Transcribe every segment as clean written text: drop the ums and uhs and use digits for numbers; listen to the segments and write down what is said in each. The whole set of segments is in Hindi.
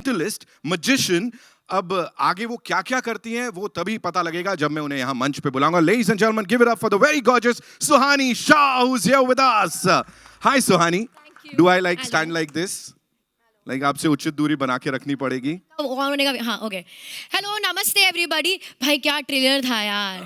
Mentalist, magician. अब आगे वो क्या क्या करती हैं वो तभी पता लगेगा जब मैं उन्हें यहाँ मंच पे बुलाऊंगा. Ladies and gentlemen, give it up for the very gorgeous Suhani Shah, who's here with us. Hi Suhani. Thank you. Do I like Hello. stand like this? Like आपसे उचित दूरी बना के रखनी पड़ेगी. हाँ ओके. हेलो नमस्ते एवरीबॉडी. भाई क्या ट्रेलर था यार.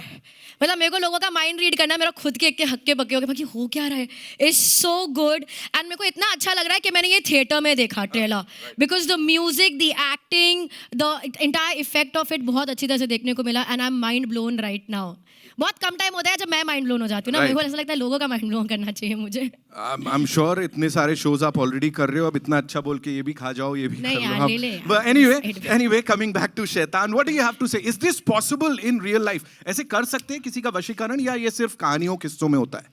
मतलब मेरे को लोगों का माइंड रीड करना मेरा खुद के हक्के बक्के हो गए बाकी हो क्या रहा है. इट्स सो गुड एंड मेरे को इतना अच्छा लग रहा है कि मैंने ये थिएटर में देखा trailer because the music the acting the entire effect of it बहुत अच्छी तरह से देखने को मिला and I M mind blown right now. बहुत कम टाइम होता है जब मैं माइंड ब्लोन हो जाती हूँ ना. मेरे को ऐसा लगता है लोगों का माइंड ब्लोन करना चाहिए मुझे. आई एम श्योर इतने सारे शोज आप ऑलरेडी कर रहे हो. अब इतना अच्छा बोल के ये भी खा जाओ ये भी नहीं कर यार, लो. ले ले यार. But anyway, coming back to शैतान, what do you have to say? Is this possible in real life? ऐसे कर सकते हैं किसी का वशीकरण या ये सिर्फ कहानियों किस्सों में होता है?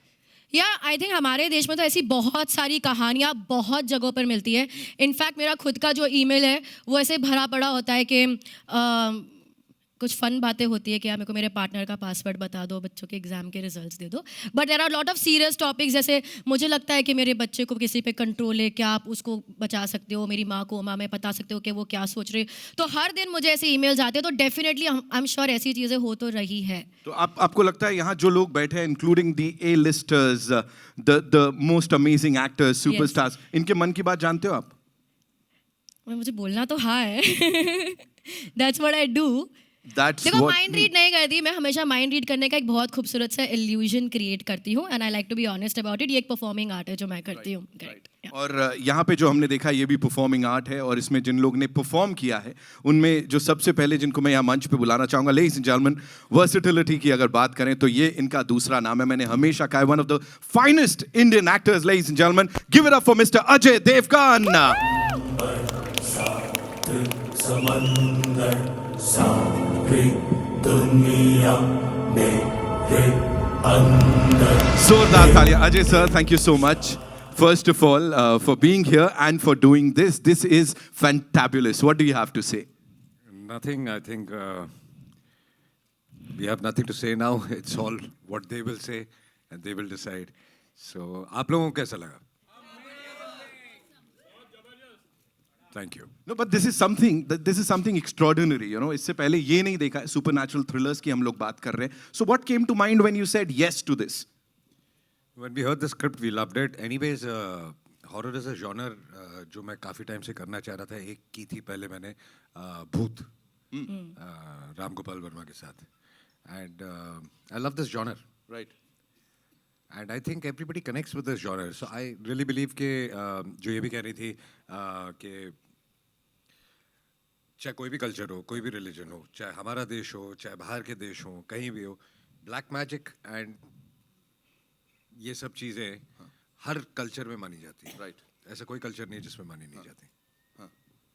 या आई थिंक हमारे देश में तो ऐसी बहुत सारी कहानियाँ बहुत जगहों पर मिलती है. इनफैक्ट मेरा खुद का जो ईमेल है वो ऐसे भरा पड़ा होता है कि कुछ फन बातें होती है कि मेरे को मेरे पार्टनर का पासवर्ड बता दो, बच्चों के एग्जाम के रिजल्ट्स दे दो. But there are lot of serious topics जैसे मुझे लगता है कि मेरे बच्चे को किसी पे कंट्रोल है, क्या आप उसको बचा सकते हो, मेरी माँ को माँ में बता सकते हो कि वो क्या सोच रहे. तो हर दिन मुझे ऐसे ईमेल्स आते हैं. तो डेफिनेटली आई एम श्योर ऐसी चीज़ें हो तो रही है. तो आपको लगता है यहाँ जो लोग बैठे हैं including the A-listers, the most amazing actors, superstars, इनके मन की बात जानते हो आप? मुझे बोलना तो हाँ है. That's what I do. देखो माइंड रीड नहीं करती मैं. हमेशा माइंड रीड करने का एक बहुत खूबसूरत सा इल्यूजन क्रिएट करती हूँ and I like to be honest about it. ये एक परफॉर्मिंग आर्ट है जो मैं करती हूँ. और यहाँ पे जो हमने देखा ये भी परफॉर्मिंग आर्ट है और इसमें जिन लोग ने परफॉर्म किया है उनमें जो सबसे पहले जिनको मैं यहाँ मंच पे बुलाना चाहूंगा, लेडीज एंड जेंटलमैन, वर्सेटिलिटी की अगर बात करें तो ये इनका दूसरा नाम है. मैंने हमेशा कहा one of the finest Indian actors. Ladies and gentleman, give it up for mister Ajay Devgan. जोरदार तालियां. Ajay sir, thank you so much first of all for being here and for doing this. This is fantabulous. What do you have to say? Nothing. I think we have nothing to say now. It's all what they will say and they will decide. So आप लोगों को कैसा लगा? Thank you. No, but this is something extraordinary, you know. इससे पहले ये नहीं देखा है. Supernatural thrillers की हम लोग बात कर रहे हैं. So what came to mind when you said yes to this? When we heard the script, we loved it. Anyways, horror is a genre जो मैं काफ़ी टाइम से करना चाह रहा था. एक की थी पहले मैंने भूत राम गोपाल वर्मा के साथ. And I love this genre. Right. And I think everybody connects with this genre. So I really believe कि जो ये भी कह रही थी कि चाहे कोई भी कल्चर हो, कोई भी रिलीजन हो, चाहे हमारा देश हो, चाहे बाहर के देश हो, कहीं भी हो, ब्लैक मैजिक एंड ये सब चीज़ें हर कल्चर में मानी जाती है. राइट. ऐसा कोई कल्चर नहीं है जिसमें मानी नहीं जाती.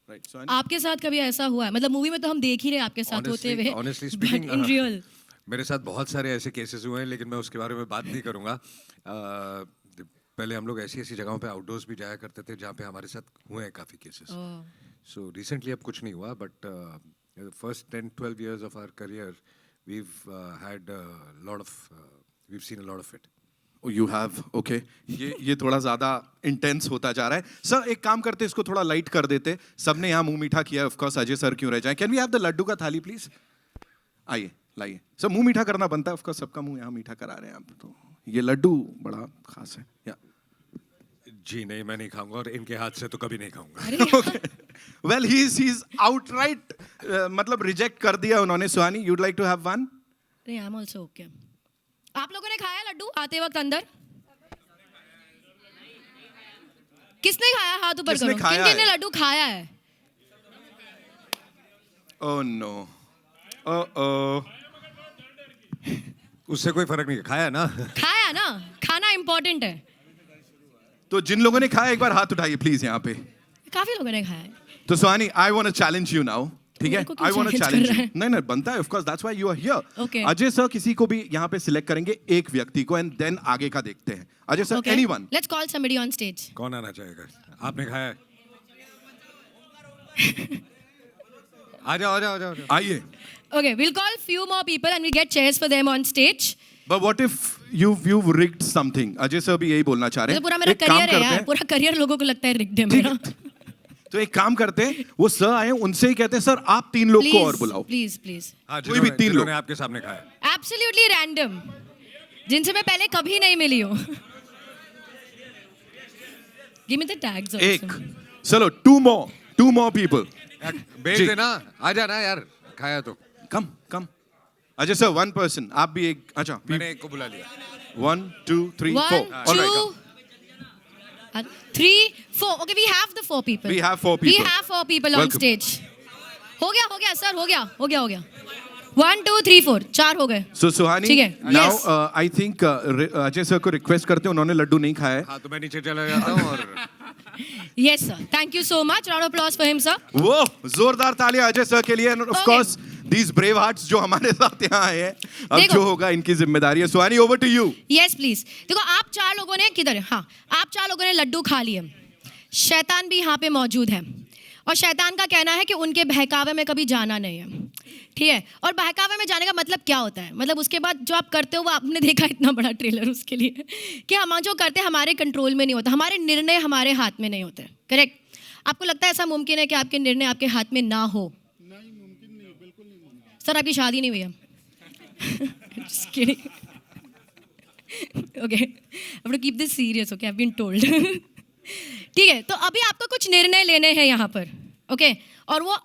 राइट. आपके साथ कभी ऐसा हुआ है? मतलब मूवी में तो हम देख ही रहे आपके साथ होते हुए. Honestly speaking, इन रियल मेरे साथ बहुत सारे ऐसे केसेस हुए हैं लेकिन मैं उसके बारे में बात नहीं करूँगा. पहले हम लोग ऐसी जगहों पे आउटडोर्स भी जाया करते थे जहाँ पे हमारे साथ हुए हैं काफ़ी केसेस. सो रिसेंटली अब कुछ नहीं हुआ but first 10-12 years of our career we've had we've seen a lot of it. You have, okay. ये थोड़ा ज़्यादा इंटेंस होता जा रहा है. सर एक काम करते, इसको थोड़ा लाइट कर देते. सबने यहाँ मुंह मीठा किया है, ऑफ कोर्स अजय सर क्यों रह जाए. Can we have the laddu का थाली प्लीज? आइए लाइए. सर मुंह मीठा करना बनता है, ऑफ कोर्स सबका मुंह यहाँ मीठा करा रहे हैं आप. तो ये लड्डू बड़ा खास है. या जी नहीं, मैं नहीं खाऊंगा और इनके हाथ से तो कभी नहीं खाऊंगा. वेल ही इज आउटराइट मतलब रिजेक्ट कर दिया उन्होंने. Suhani, you'd like to have one? नहीं, आई एम आल्सो ओके. आप लोगों ने खाया लड्डू आते वक्त अंदर? किसने खाया? हाथ ऊपर करो. किन-किन ने लड्डू खाया है? Oh no. ओह उससे कोई फर्क नहीं. खाया ना. खाया ना. खाना इंपॉर्टेंट है. तो जिन लोगों ने खाया एक बार हाथ उठाइए प्लीज यहाँ पे. काफी लोगों ने खाया है. तो Suhani, I want to challenge you now. ठीक है, I want to challenge you. नहीं बनता है, of course that's why you are here. Ajay sir किसी को भी यहाँ पे सिलेक्ट करेंगे, एक व्यक्ति को, एंड देन आगे का देखते हैं. Ajay sir, anyone. Let's call somebody on stage. कौन आना चाहेगा? आपने खाया है? आ जाओ. आइए. Okay, we'll call few more people and we'll get chairs for them on stage. But what if you've rigged something? Ajay sir भी यही बोलना चाह रहे हैं. पूरा मेरा करियर है यार. पूरा करियर लोगों को लगता है रिग्ड है मेरा. तो एक काम करते हैं, वो सर आए उनसे ही कहते हैं सर आप 3 लोग को और बुलाओ। प्लीज प्लीज हाँ, कोई भी 3 लोग जिन्होंने आपके सामने खाया। एब्सोल्युटली रैंडम, जिनसे मैं पहले कभी नहीं मिली हूँ। Give me the tags also. एक, चलो 2 more people। भेज जी। देना, आ जाना यार, खाया तो। कम अजय सर 1 person, आप भी एक। अच्छा मैंने एक को बुला लिया। 1 2 3 4 1 all 2 right, 3 4 Okay, we have the 4 people. We have 4 We people. have 4 people on Welcome. stage. हो गया सर, हो गया 1 2 3 4 4 हो गए। So सुहानी, ठीक है, now yes. I think Ajay sir को रिक्वेस्ट करते हैं, उन्होंने लड्डू नहीं खाया है। हाँ, तो मैं नीचे चला जाता हूँ और Yes sir, thank you so much, round of applause for him sir. वो जोरदार तालियां अजय सर के लिए, and of Okay. course these brave hearts जो हमारे साथ यहाँ आए हैं। अब देखो। जो होगा इनकी जिम्मेदारी है। सुहानी, over to you। Yes please। देखो आप 4 लोगों ने किधर है, हाँ आप 4 लोगों ने लड्डू खा लिए, शैतान भी यहाँ पे मौजूद है, और शैतान का कहना है कि उनके बहकावे में कभी जाना नहीं है, ठीक है। और बहकावे में जाने का मतलब क्या होता है, मतलब उसके बाद जो आप करते हो वो आपने देखा, इतना बड़ा ट्रेलर उसके लिए, कि हम जो करते हैं हमारे कंट्रोल में नहीं होता, हमारे निर्णय हमारे हाथ में नहीं होते। करेक्ट। आपको लगता है ऐसा मुमकिन है कि आपके निर्णय आपके हाथ में ना हो? नहीं, मुमकिन नहीं, बिल्कुल नहीं। सर आपकी शादी नहीं हुई है? Just kidding. Okay, I have to keep this serious. Okay, I've been told. ठीक है, तो अभी आपको कुछ निर्णय लेने हैं यहाँ पर, ओके, और वो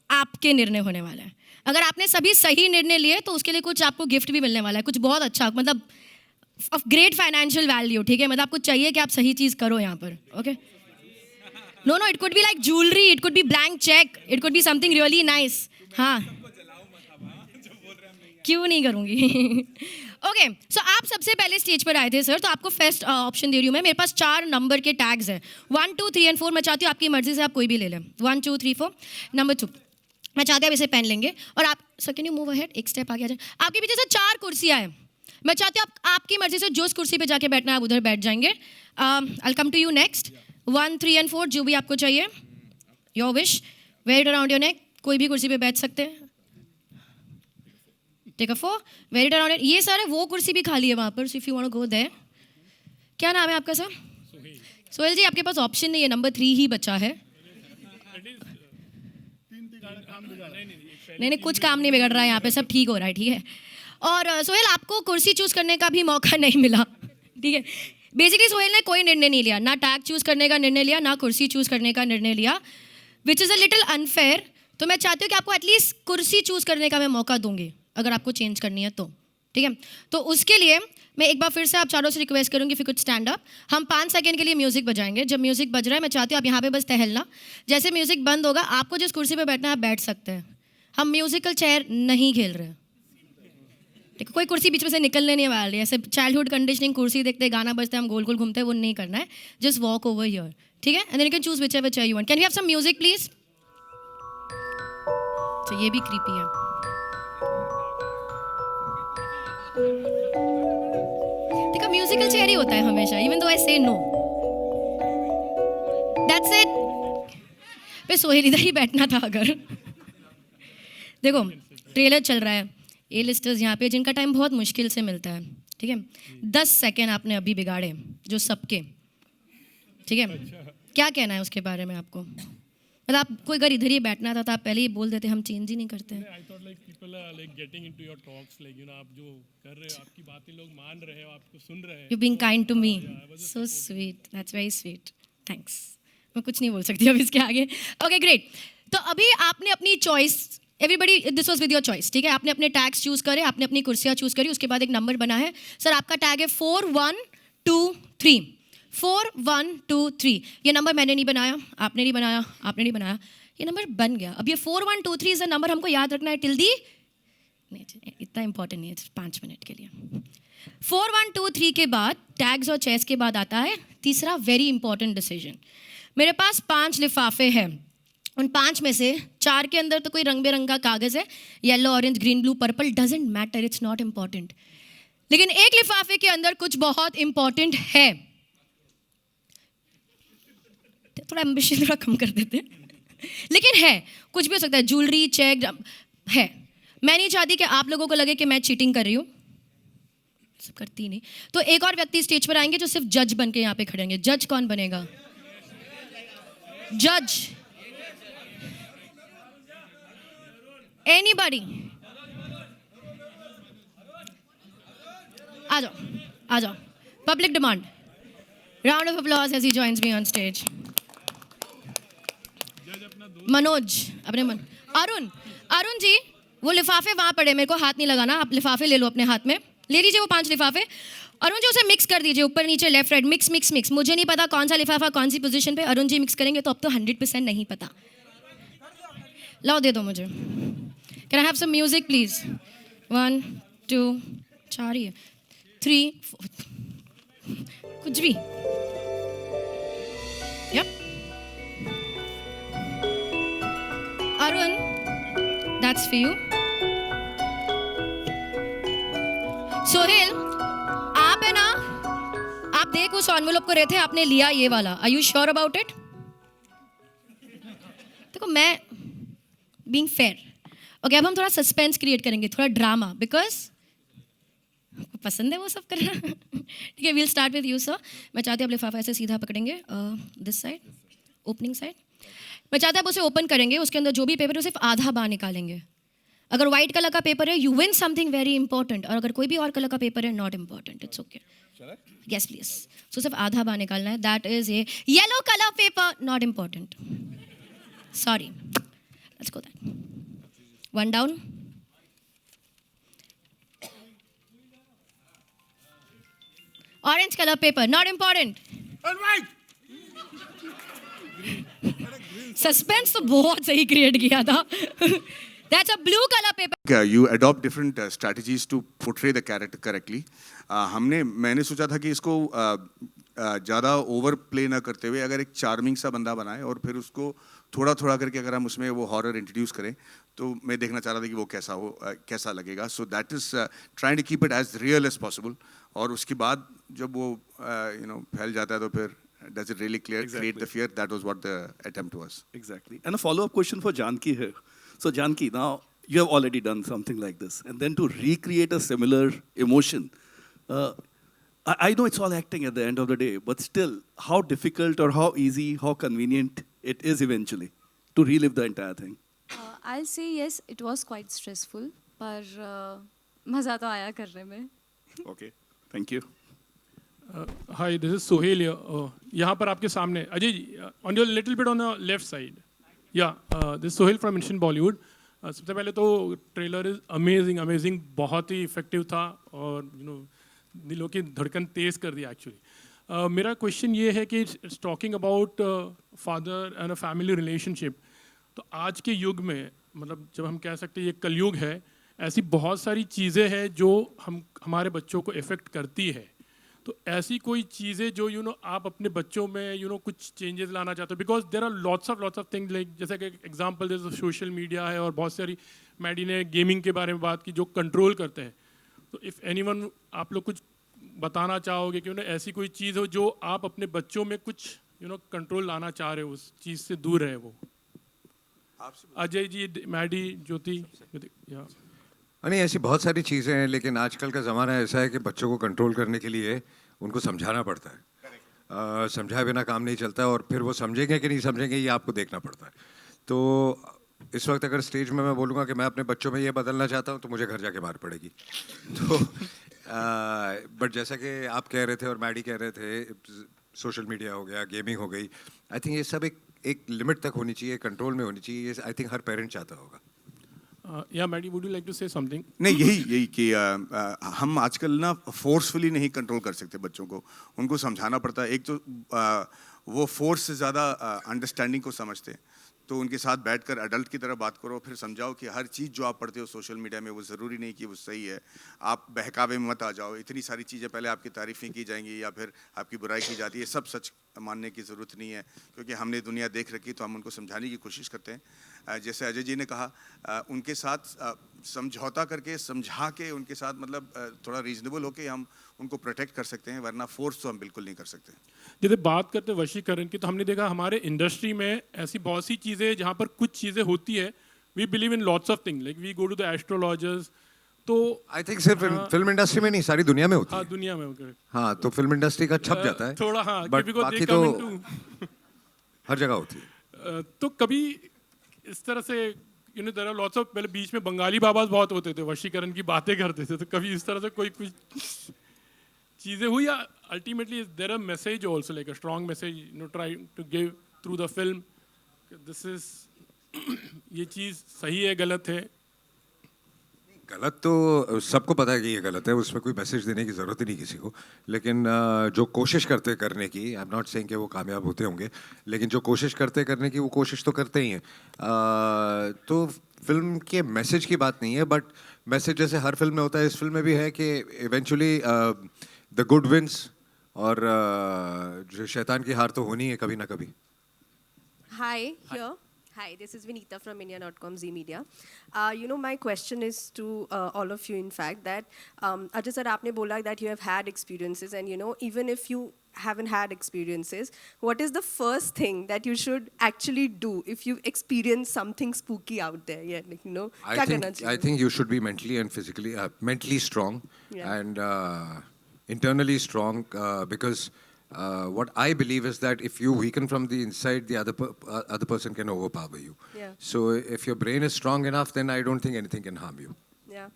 आपके निर्णय होने वाला है। अगर आपने सभी सही निर्णय लिए तो उसके लिए कुछ आपको गिफ्ट भी मिलने वाला है, कुछ बहुत अच्छा, मतलब ऑफ ग्रेट फाइनेंशियल वैल्यू, ठीक है। मतलब आपको चाहिए कि आप सही चीज़ करो यहाँ पर, okay. No, it could be like jewellery, it could be blank cheque, it could be something really nice. हाँ, क्यों नहीं करूँगी। ओके, सो आप सबसे पहले स्टेज पर आए थे सर, तो आपको फर्स्ट ऑप्शन दे रही हूँ मैं। मेरे पास 4 नंबर के टैग्स हैं, 1 2 3 और 4। मैं चाहती हूँ आपकी मर्जी से आप कोई भी ले लें। 1 2 3 4। नंबर 2, मैं चाहती हूँ आप इसे पेन लेंगे और आप sir can you move ahead, एक स्टेप आगे आ जाए। आपके पीछे से 4 कुर्सियाँ हैं, मैं चाहती हूँ आप आपकी मर्जी से जो उस कुर्सी पे जाके बैठना है आप उधर बैठ जाएंगे। I come to you next. 1 3 और 4 जो भी आपको चाहिए, your wish, wear it around your neck, कोई भी कुर्सी पे बैठ सकते हैं। Take a 4, wear it around. ये सारे वो कुर्सी भी खाली है वहाँ पर, so if you want to go there. क्या नाम है आपका सर? सोहेल जी, आपके पास ऑप्शन नहीं है, नंबर 3 ही बचा है। नहीं, कुछ काम नहीं बिगड़ रहा है यहाँ पे, सब ठीक हो रहा है, ठीक है। और सोहेल, आपको कुर्सी चूज करने का भी मौका नहीं मिला, ठीक है। बेसिकली सोहेल ने कोई निर्णय नहीं लिया, ना टैग चूज करने का निर्णय लिया, ना कुर्सी चूज करने का निर्णय लिया, which is a little unfair. तो मैं चाहती हूँ कि आपको एटलीस्ट कुर्सी चूज करने का मैं मौका दूंगी, अगर आपको चेंज करनी है तो, ठीक है। तो उसके लिए मैं एक बार फिर से आप चारों से रिक्वेस्ट करूँगी, फिर कुछ स्टैंड अप। हम 5 सेकंड के लिए म्यूजिक बजाएंगे। जब म्यूजिक बज रहा है मैं चाहती हूँ आप यहाँ पे बस टहलना। जैसे म्यूजिक बंद होगा, आपको जिस कुर्सी पे बैठना है आप बैठ सकते हैं। हम म्यूजिकल चेयर नहीं खेल रहे हैं, ठीक है। कोई कुर्सी बीच में से निकलने नहीं वाली है, ऐसे चाइल्डहुड कंडीशनिंग, कुर्सी देखते गाना बजते हम गोल गोल घूमते हैं, वो नहीं करना है। जस्ट वॉक ओवर हियर, ठीक है, and then you can choose whichever chair you want. Can we have some music please? तो ये भी क्रीपी है। देखो, म्यूजिकल चेयर ही होता है हमेशा, इवन दो आई से नो। That's it. पे सोहेल इधर ही बैठना था अगर। देखो, ट्रेलर चल रहा है, ए लिस्टर्स यहाँ पे जिनका टाइम बहुत मुश्किल से मिलता है, ठीक है। 10 सेकेंड आपने अभी बिगाड़े, जो सबके, ठीक है। क्या कहना है उसके बारे में आपको? मतलब आपको अगर इधर ही बैठना था तो आप पहले ही बोल देते, हम चेंज ही नहीं करते हैं। I thought like people are like getting into your talks, like you know आप जो कर रहे हो, आपकी बातें लोग मान रहे हो, आपको सुन रहे हैं। You being kind to me, so sweet, that's very sweet, thanks। मैं कुछ नहीं बोल सकती अब इसके आगे। Okay, great। तो अभी आपने अपनी choice, everybody this was with your choice, ठीक है। आपने अपने टैग्स चूज करे, आपने अपनी कुर्सियाँ चूज करी, उसके बाद एक नंबर बना है। सर आपका टैग है 4 1 2 3। 4 1 2 3। ये नंबर मैंने नहीं बनाया, आपने नहीं बनाया, आपने नहीं बनाया, ये नंबर बन गया। अब ये 4 1 2 3 इज नंबर हमको याद रखना है टिल दी, नहीं इतना इंपॉर्टेंट नहीं है, 5 मिनट के लिए। 4 1 2 3 के बाद टैग्स और चेस के बाद आता है तीसरा वेरी इंपॉर्टेंट डिसीजन। मेरे पास 5 लिफाफे हैं, उन 5 में से 4 के अंदर तो कोई रंग बिरंगा कागज़ है, yellow orange green blue purple, doesn't matter, it's not important. लेकिन एक लिफाफे के अंदर कुछ बहुत इंपॉर्टेंट है। थोड़ा एम्बिशन थोड़ा कम कर देते हैं, लेकिन है, कुछ भी हो सकता है, ज्वेलरी, चेक है। मैं नहीं चाहती कि आप लोगों को लगे कि मैं चीटिंग कर रही हूँ, सब करती नहीं। तो एक और व्यक्ति स्टेज पर आएंगे जो सिर्फ जज बन के यहाँ पे खड़े होंगे। जज कौन बनेगा? जज, एनीबडी, आ जाओ, public demand, round of applause as he joins me on stage. Manoj, Arun ji, वो लिफाफे वहां पड़े, मेरे को हाथ नहीं लगाना, आप लिफाफे ले लो अपने हाथ में, ले लीजिए वो 5 लिफाफे। अरुण जी उसे मिक्स कर दीजिए, ऊपर नीचे लेफ्ट राइट, मिक्स। मुझे नहीं पता कौन सा लिफाफा कौन सी पोजीशन पे, अरुण जी मिक्स करेंगे तो अब तो 100% नहीं पता। लाओ दे दो मुझे। Can I have some music please? 1 2 4 ही है, 3 4 कुछ भी। Yup, Arun, that's for you. Sohail, आप है ना, आप देख उस एनवेलप को रहे थे, आपने लिया ये वाला, are you sure about it? देखो मैं बीइंग फेयर, ओके, अब हम थोड़ा सस्पेंस क्रिएट करेंगे, थोड़ा ड्रामा, बिकॉज पसंद है वो सब करना। ठीक है, we'll start with you sir. मैं चाहती हूँ आप लिफाफा ऐसे सीधा पकड़ेंगे, दिस साइड, ओपनिंग साइड। मैं चाहता हूँ आप उसे ओपन करेंगे, उसके अंदर जो भी पेपर है सिर्फ आधा बाहर निकालेंगे। अगर व्हाइट कलर का पेपर है, you win something very important, और अगर कोई भी और कलर का पेपर है, not important, it's okay. Yes please. So सिर्फ आधा बाहर निकालना है, that is a yellow colour paper, not important, sorry, let's go that. 1 down. Orange colour paper, not important. Suspense तो बहुत सही क्रिएट किया था। That's a blue color paper. You adopt different strategies to portray the character correctly. मैंने सोचा था कि इसको ज़्यादा ओवर प्ले ना करते हुए अगर एक चार्मिंग सा बंदा बनाए और फिर उसको थोड़ा थोड़ा करके अगर हम उसमें वो हॉरर इंट्रोड्यूस करें, तो मैं देखना चाह रहा था कि वो कैसा लगेगा। So that is trying to keep it as real as possible. और उसके बाद जब वो फैल जाता है तो फिर does it really create the fear? That was what the attempt was. Exactly. And a follow-up question for Janki here. So Janki, now you have already done something like this, and then to recreate a similar emotion, I know it's all acting at the end of the day, but still, how difficult or how easy, how convenient it is eventually to relive the entire thing? I'll say yes, it was quite stressful, पर मज़ा तो आया करने में। Okay, thank you. Hi, this is Sohail. यहाँ पर आपके सामने Ajay ji, on your little bit on the left side, yeah this Sohail from Indian Bollywood. सबसे पहले तो ट्रेलर इज अमेजिंग, बहुत ही इफेक्टिव था और दिलों की धड़कन तेज़ कर दिया एक्चुअली। मेरा क्वेश्चन ये है कि it's talking about father and a family relationship. तो आज के युग में, मतलब जब हम कह सकते हैं ये कलयुग है, ऐसी बहुत सारी चीज़ें हैं जो हमारे बच्चों को इफ़ेक्ट करती है। तो ऐसी कोई चीज़ें जो आप अपने बच्चों में कुछ चेंजेस लाना चाहते हो, because there are lots of things, like जैसे कि एग्जांपल जैसे सोशल मीडिया है और बहुत सारी, मैडी ने गेमिंग के बारे में बात की, जो कंट्रोल करते हैं। तो इफ़ एनीवन, आप लोग कुछ बताना चाहोगे कि ऐसी कोई चीज़ हो जो आप अपने बच्चों में कुछ कंट्रोल लाना चाह रहे हो, उस चीज़ से दूर रहे वो? अजय जी, मैडी, ज्योति। नहीं, ऐसी बहुत सारी चीज़ें हैं, लेकिन आजकल का ज़माना ऐसा है कि बच्चों को कंट्रोल करने के लिए उनको समझाना पड़ता है। समझाए बिना काम नहीं चलता है, और फिर वो समझेंगे कि नहीं समझेंगे ये आपको देखना पड़ता है। तो इस वक्त अगर स्टेज में मैं बोलूँगा कि मैं अपने बच्चों में ये बदलना चाहता हूँ, तो मुझे घर जाके मार पड़ेगी। तो बट जैसा कि आप कह रहे थे और मैडी कह रहे थे, सोशल मीडिया हो गया, गेमिंग हो गई, आई थिंक ये सब एक लिमिट तक होनी चाहिए, कंट्रोल में होनी चाहिए। ये आई थिंक हर पेरेंट चाहता होगा। या Maddy, would you like to say something? नहीं, यही कि हम आजकल ना फोर्सफुली नहीं कंट्रोल कर सकते बच्चों को, उनको समझाना पड़ता है। एक तो वो फोर्स से ज़्यादा अंडरस्टैंडिंग को समझते हैं, तो उनके साथ बैठकर एडल्ट की तरह बात करो, फिर समझाओ कि हर चीज़ जो आप पढ़ते हो सोशल मीडिया में वो ज़रूरी नहीं कि वो सही है। आप बहकावे में मत आ जाओ, इतनी सारी चीज़ें पहले आपकी तारीफ़ें की जाएंगी या फिर आपकी बुराई की जाती है, सब सच मानने की ज़रूरत नहीं है, क्योंकि हमने दुनिया देख रखी, तो हम उनको समझाने की कोशिश करते हैं। जैसे अजय जी ने कहा, उनके साथ समझौता करके, समझा के उनके साथ, मतलब थोड़ा रीजनेबल होके हम उनको प्रोटेक्ट कर सकते हैं, वरना फोर्स तो हम बिल्कुल नहीं कर सकते। जैसे बात करते वशीकरण की, तो हमने देखा हमारे इंडस्ट्री में ऐसी बहुत सी चीज़ें जहाँ पर कुछ चीज़ें होती है, we believe in lots of thing, like we go to the astrologers. तो आई थिंक सिर्फ फिल्म इंडस्ट्री में नहीं, सारी दुनिया में होती है। हाँ, दुनिया में होकर, हाँ, तो फिल्म इंडस्ट्री का छप जाता है थोड़ा, हाँ, बट because they बाकी come तो into- हर जगह होती है। तो कभी इस तरह से देयर आर लॉट्स ऑफ, पहले बीच में बंगाली बाबाज बहुत होते थे, वशीकरण की बातें करते थे, तो कभी इस तरह से कोई कुछ चीज़ें हुई, या ultimately there a message also, like a strong message try to give through the film, this is ये चीज़ सही है गलत है? गलत तो सबको पता है कि ये गलत है, उसमें कोई मैसेज देने की ज़रूरत ही नहीं किसी को, लेकिन जो कोशिश करते करने की, आई एम नॉट सेइंग कि वो कामयाब होते होंगे, लेकिन जो कोशिश करते करने की वो कोशिश तो करते ही हैं। तो फिल्म के मैसेज की बात नहीं है, बट मैसेज जैसे हर फिल्म में होता है, इस फिल्म में भी है कि इवेंचुअली द गुड विंस, और जो शैतान की हार तो होनी है कभी ना कभी। Hi, here. Hi, this is Vinita from India.com Z Media. My question is to all of you, in fact, that Ajay sir, आपने बोला that you have had experiences, and even if you haven't had experiences, what is the first thing that you should actually do if you experience something spooky out there? Yeah, क्या करना चाहिए? I think you should be mentally and physically, mentally strong, Yeah. and internally strong, because what I believe is that if you weaken from the inside, the other person can overpower you. Yeah. So if your brain is strong enough, then I don't think anything can harm you. Yeah.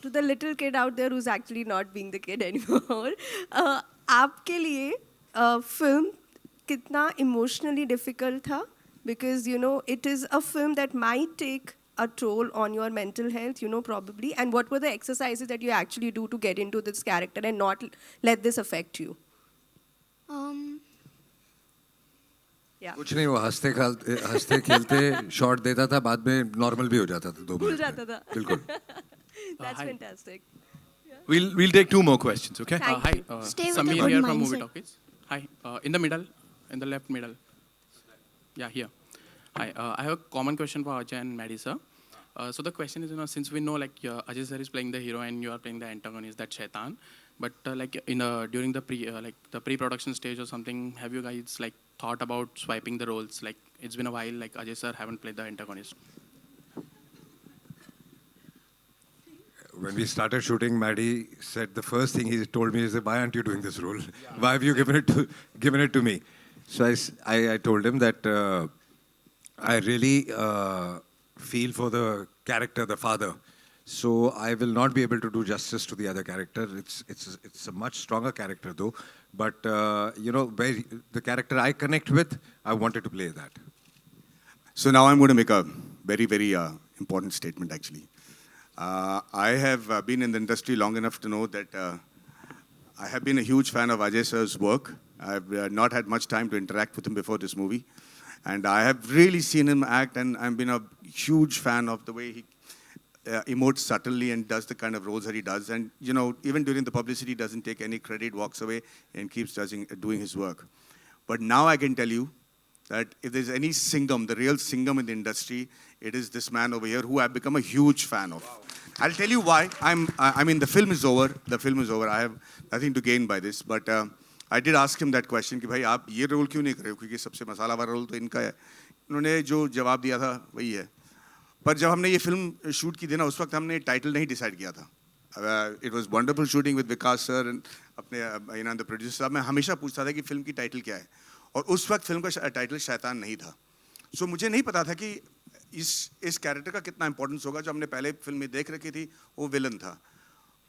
To the little kid out there who's actually not being the kid anymore, आपके लिए film कितना emotionally difficult था? Because it is a film that might take a toll on your mental health, probably. And what were the exercises that you actually do to get into this character and not let this affect you? Yeah. कुछ नहीं, वो हंसते खेलते शॉट देता था, बाद में नॉर्मल भी हो जाता था 2 भूल मिनट जाता था. में। बिल्कुल। That's Hi. fantastic. We'll take 2 more questions, okay? Thank Hi, you. Stay with a Samir good here from Movie mindset. Talkies. Hi, in the middle, in the left middle. Yeah, here. Hi, I have a common question for Ajay and Maddie sir. So the question is, since we know like Ajay sir is playing the hero and you are playing the antagonist, that Shaitan, but like during the pre-production stage or something, have you guys like thought about swiping the roles? Like it's been a while, like Ajay sir haven't played the antagonist. When we started shooting, Maddie said the first thing he told me is, "Why aren't you doing this role? Why have you given it to me?" So I told him that I really feel for the character, the father. So I will not be able to do justice to the other character. It's a much stronger character though, but where the character I connect with, I wanted to play that. So now I'm going to make a very, very important statement actually. I have been in the industry long enough to know that I have been a huge fan of Ajay sir's work. I've not had much time to interact with him before this movie. And I have really seen him act, and I've been a huge fan of the way he emotes subtly and does the kind of roles that he does. And, even during the publicity, he doesn't take any credit, walks away, and keeps doing his work. But now I can tell you that if there's any Singham, the real Singham in the industry, it is this man over here who I've become a huge fan of. I'll tell you why. I mean, the film is over. The film is over. I have nothing to gain by this. But I did ask him that question कि भाई आप ये रोल क्यों नहीं कर रहे हो, क्योंकि सबसे मसाला वाला रोल तो इनका है. उन्होंने जो जवाब दिया था वही है. पर जब हमने ये फिल्म शूट की थी ना, उस वक्त हमने टाइटल नहीं डिसाइड किया था. It was wonderful shooting with Vikas sir and अपने the producer साहब. मैं हमेशा पूछता था कि फिल्म की टाइटल क्या है, और उस वक्त फिल्म का टाइटल शैतान नहीं था. सो मुझे नहीं पता था कि इस कैरेक्टर का कितना इंपॉर्टेंस होगा. जो हमने पहले फिल्म में देख रखी थी वो विलन था,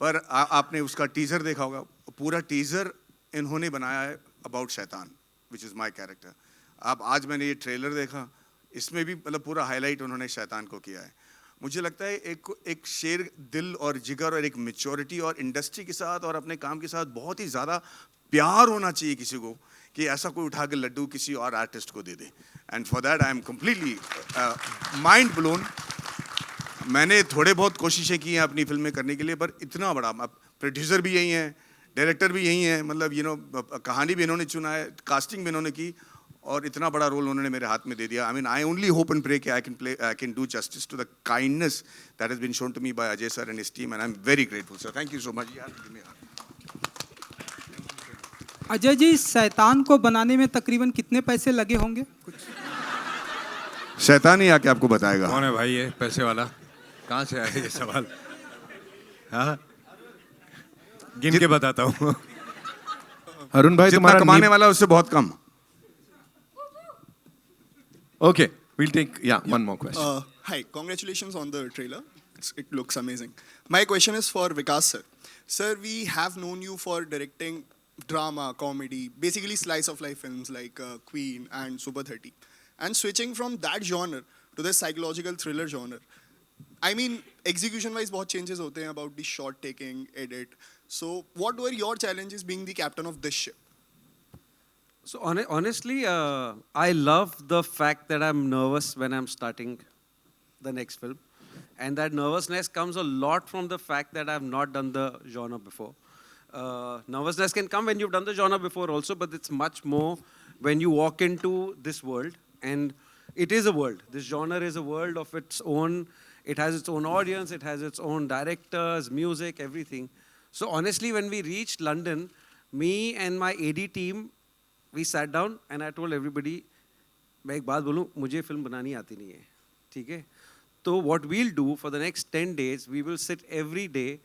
पर आपने उसका टीजर देखा होगा. पूरा टीजर इन्होंने बनाया है अबाउट शैतान, विच इज़ माई कैरेक्टर. अब आज मैंने ये ट्रेलर देखा, इसमें भी मतलब पूरा हाईलाइट उन्होंने शैतान को किया है. मुझे लगता है एक शेर दिल और जिगर और एक मैच्योरिटी और इंडस्ट्री के साथ और अपने काम के साथ बहुत ही ज़्यादा प्यार होना चाहिए किसी को, कि ऐसा कोई उठा के लड्डू किसी और आर्टिस्ट को दे दे. And for that I am completely mind blown. मैंने थोड़े बहुत कोशिशें की हैं अपनी फिल्म में करने के लिए, पर इतना बड़ा, प्रोड्यूसर भी यही हैं, डायरेक्टर भी यही हैं, मतलब कहानी भी इन्होंने चुना है, कास्टिंग भी इन्होंने की, और इतना बड़ा रोल उन्होंने मेरे हाथ में दे दिया. I mean I only hope and pray कि I can do justice to the kindness that has been shown to me by Ajay sir and his team, and I am very grateful sir. Thank you so much. Ajay ji, Shaitaan को बनाने में तकरीबन कितने पैसे लगे होंगे? शैतान ही आके आपको बताएगा. कौन है भाई ये पैसे वाला? कहाँ से आया ये सवाल? हाँ, गिन के बताता हूँ. अरुण भाई, जितना तुम्हारा कमाने वाला उससे बहुत कम. Okay, we'll take one more question. Hi, congratulations on the trailer. It looks amazing. My question is for Vikas sir. Sir, we have known you for directing drama, comedy, basically slice of life films like Queen and Super 30. And switching from that genre to the psychological thriller genre. I mean, execution-wise, बहुत changes होते हैं about the shot taking, edit. So, what were your challenges being the captain of this ship? So honestly, I love the fact that I'm nervous when I'm starting the next film. And that nervousness comes a lot from the fact that I've not done the genre before. Nervousness can come when you've done the genre before also, but it's much more when you walk into this world. And it is a world. This genre is a world of its own. It has its own audience. It has its own directors, music, everything. So honestly, when we reached London, me and my AD team, we sat down and I told everybody, मैं एक बात बोलूँ, मुझे फिल्म बनानी आती नहीं है, ठीक है? तो what we'll do for the next 10 days, we will sit every day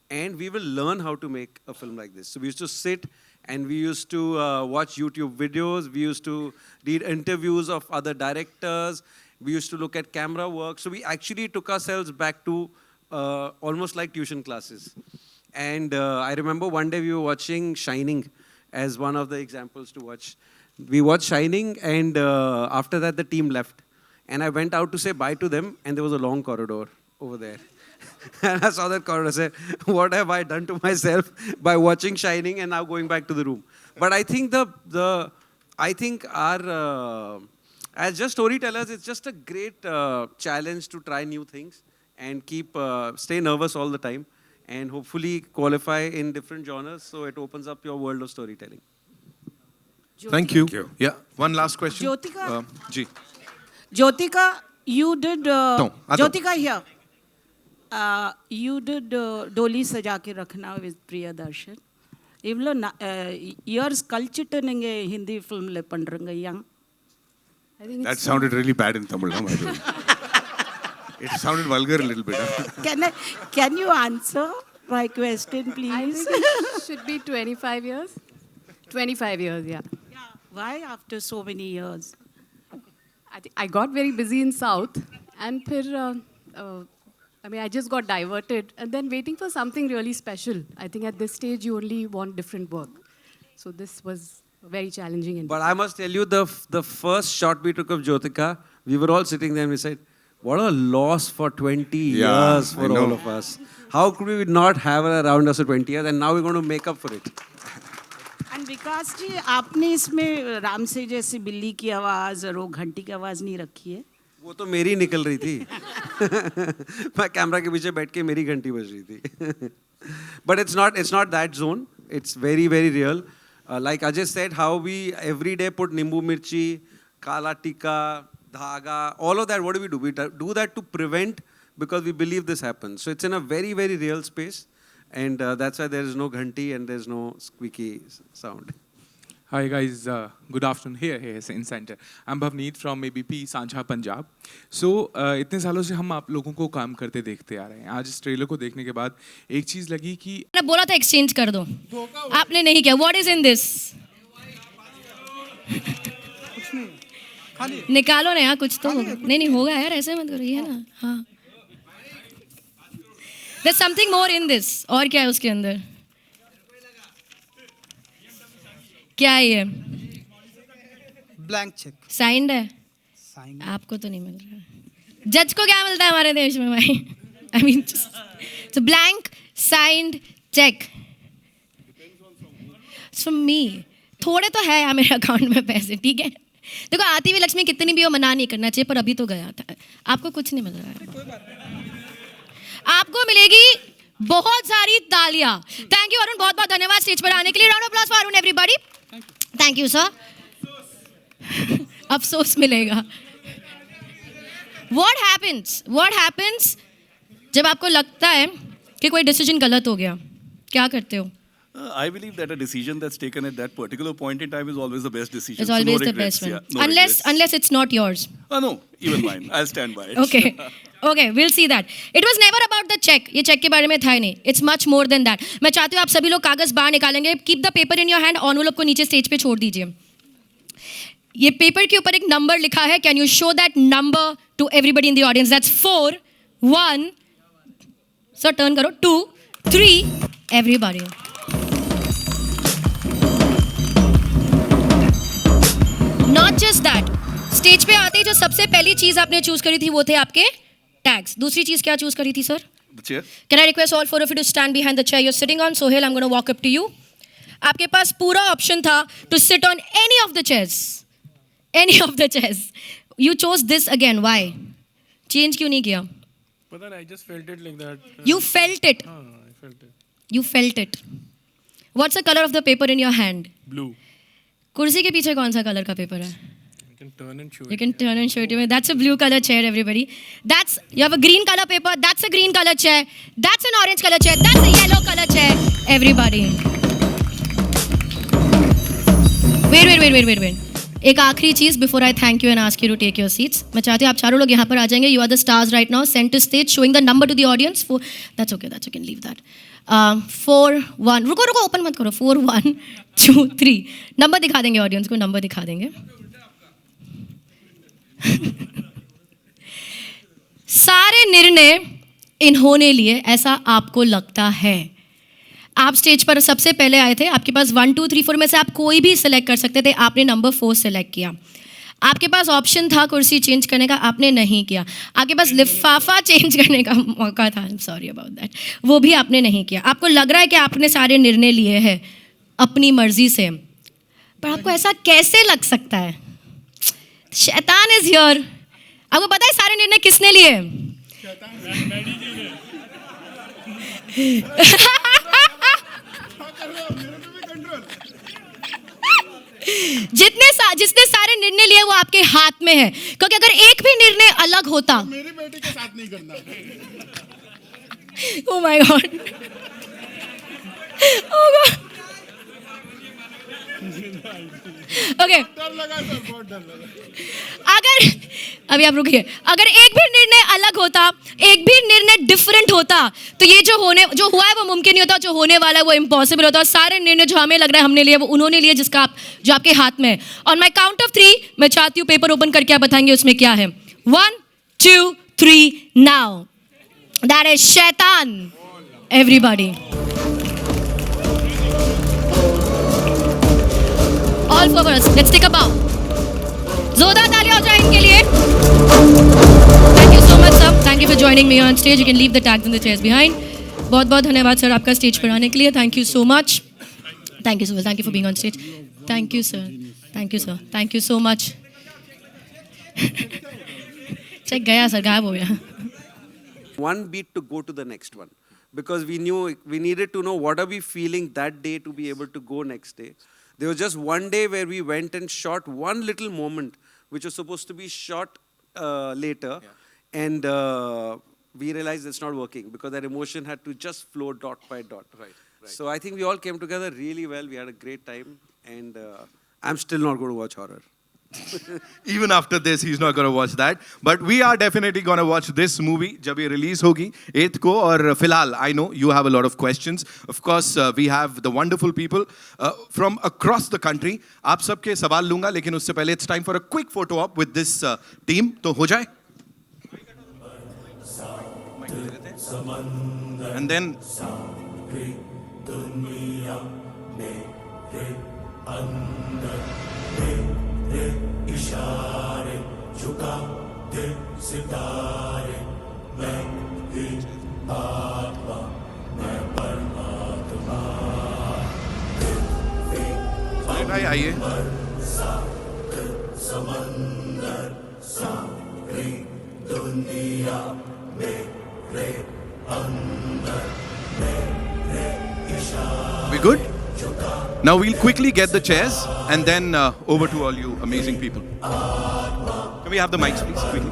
and we will learn how to make a film like this. So we used to sit and we used to watch YouTube videos, we used to read interviews of other directors, we used to look at camera work. So we actually took ourselves back to almost like tuition classes. And I remember one day we were watching Shining as one of the examples to watch. We watched Shining and after that the team left. And I went out to say bye to them and there was a long corridor over there. And I saw that corridor and said, what have I done to myself by watching Shining and now going back to the room? But I think I think our, as just storytellers, it's just a great challenge to try new things and stay nervous all the time. And hopefully qualify in different genres, so it opens up your world of storytelling. Thank you. Yeah, one last question. Jyotika. Ji. Jyotika, you did... No, Jyotika here. You did Doli Saja Ke Rakhna with Priyadarshan. Even years culture Hindi film le pandranga yang. That sounded really bad in Tamil. It sounded vulgar a little bit. Can you answer my question, please? I think it should be 25 years. 25 years, yeah. Why after so many years? I got very busy in South and I just got diverted and then waiting for something really special. I think at this stage you only want different work. So this was very challenging. But I must tell you, the first shot we took of Jyotika, we were all sitting there and we said, what a loss for 20 years for all of us. How could we not have her around us for 20 years and now we're going to make up for it. And विकास जी, आपने इसमें राम से जैसी बिल्ली की आवाज और वो घंटी की आवाज नहीं रखी है? वो तो मेरी निकल रही थी. मैं कैमरा के पीछे बैठ के मेरी घंटी बज रही थी. But it's not that zone. It's very, very real. Like Ajay said, how we every day put nimbu mirchi, kala tikka, dhaga, all of that, what do? We do that to prevent because we believe this happens. So it's in a very, very real space. And that's why there is no ghanti and there's no squeaky sound. Hi guys, good afternoon. Here in center. I'm Bhavneet from ABP Sanjha Punjab. So इतने सालों से हम आप लोगों को काम करते देखते आ रहे हैं. आज इस ट्रेलर को देखने के बाद एक चीज लगी कि मैंने बोला था एक्सचेंज कर दो, आपने नहीं किया. What is in this? निकालो ना यार कुछ तो. नहीं होगा यार, ऐसे मत करो, ये ना. हाँ. There's something more in this. और क्या है उसके अंदर? क्या है ये? Blank cheque. साइंड है? आपको तो नहीं मिल रहा. जज को क्या मिलता है हमारे देश में भाई? I mean, so blank signed check. So me, थोड़े तो है यार मेरे अकाउंट में पैसे, ठीक है? देखो आती हुई लक्ष्मी कितनी भी हो मना नहीं करना चाहिए, पर अभी तो गया था. आपको कुछ नहीं मिल रहा है. आपको मिलेगी बहुत सारी तालियां. थैंक यू अरुण, बहुत बहुत धन्यवाद स्टेज पर आने के लिए. Round of applause for Arun everybody. Thank you sir. अफसोस मिलेगा. What happens जब आपको लगता है कि कोई डिसीजन गलत हो गया, क्या करते हो? I believe that a decision that's taken at that particular point in time is always the best decision. It's always the best one. Unless it's not yours. No, even mine. I'll stand by it. Okay, we'll see that. It was never about the check. ये check के बारे में था ही नहीं. It's much more than that. मैं चाहती हूँ आप सभी लोग कागज बाहर निकालेंगे. Keep the paper in your hand. Envelope को नीचे स्टेज पे छोड़ दीजिए. ये पेपर के ऊपर एक नंबर लिखा है. Can you show that number two everybody in the audience? That's 4, 1. Sir turn करो. 2, 3. Everybody. Not just that. Stage पे आते ही जो सबसे पहली चीज आपने चूज करी थी वो थे आपके टैग्स. दूसरी चीज क्या चूज करी थी sir? The chair. Can I request all 4 of you to stand behind the chair you're sitting on? Sohail, I'm going to walk up to you. आपके पास पूरा ऑप्शन था to sit on any of the chairs. Any of the chairs. You chose this again. Why? Change क्यों नहीं किया? पता नहीं, I just felt it like that. You felt it. I felt it. You felt it. What's the color of the paper in your hand? Blue. कुर्सी के पीछे कौन सा कलर का पेपर है? You can turn and show You can turn and show it to me. That's a blue color chair, everybody. You have a green color paper. That's a green color chair. That's an orange color chair. That's a yellow color chair. Everybody. Wait. एक आखिरी चीज before I thank you and ask you to take your seats. मैं चाहती हूँ आप चारों लोग यहाँ पर आ जाएंगे. You are the stars right now. Center stage, showing the number to the audience. That's okay. You can leave that. 4, 1. रुको open मत करो. 4, 1, 2, 3. नंबर दिखा देंगे ऑडियंस को. नंबर दिखा देंगे. सारे निर्णय इन्होंने लिए, ऐसा आपको लगता है? आप स्टेज पर सबसे पहले आए थे. आपके पास 1, 2, 3, 4 में से आप कोई भी सिलेक्ट कर सकते थे. आपने नंबर 4 सिलेक्ट किया. आपके पास ऑप्शन था कुर्सी चेंज करने का, आपने नहीं किया. आपके पास लिफाफा चेंज करने का मौका था. Sorry about that. वो भी आपने नहीं किया. आपको लग रहा है कि आपने सारे निर्णय लिए हैं अपनी मर्जी से, पर आपको ऐसा कैसे लग सकता है? शैतान इज हियर. आपको पता है सारे निर्णय किसने लिए? जिसने सारे निर्णय लिए वो आपके हाथ में है. क्योंकि अगर एक भी निर्णय अलग होता, मेरी बेटी के साथ नहीं करना. Oh my God. Oh God. Okay. डर लगा सर, बहुत डर लगा. अगर अभी आप रुकिए. अगर एक भी निर्णय अलग होता, एक भी निर्णय डिफरेंट होता, तो ये जो हुआ है वो मुमकिन नहीं होता. जो होने वाला है वो इम्पॉसिबल होता. और सारे निर्णय जो हमें लग रहा है हमने लिए, वो उन्होंने लिए जो आपके हाथ में है. ऑन माई काउंट ऑफ 3 मैं चाहती हूँ पेपर ओपन करके आप बताएंगे उसमें क्या है. 1, 2, 3 नाउ. दैट इज शैतान. Everybody. All 4 of us. Let's take a bow. जोरदार तालियां हो जाए इनके लिए. Thank you so much, sir. Thank you for joining me on stage. You can leave the tags and the chairs behind. बहुत धन्यवाद सर आपका स्टेज पर आने के लिए. Thank you so much. Thank you so much. Thank you for being on stage. Thank you, sir. Thank you, sir. Thank you so much. चेक गया सर, गायब हो गया. One beat to go to the next one, because we needed to know what are we feeling that day to be able to go next day. There was just one day where we went and shot one little moment, which was supposed to be shot later, and we realized it's not working because that emotion had to just flow dot by dot. Right. So I think we all came together really well. We had a great time, and I'm still not going to watch horror. Even after this, he's not going to watch that. But we are definitely going to watch this movie जब ये release होगी 8th को. और फिलहाल, I know you have a lot of questions. Of course, we have the wonderful people from across the country. आप सबके सवाल लूँगा, लेकिन उससे पहले it's time for a quick photo op with this team. तो हो जाए. And then इशारे झुका दे सितारे, मैं ही आत्मा, मैं परमात्मा. भाई आइए. समंदर सारी दुनिया मेरे अंदर, मेरे इशारे. We good? Now we'll quickly get the chairs and then over to all you amazing people. Can we have the mics please quickly?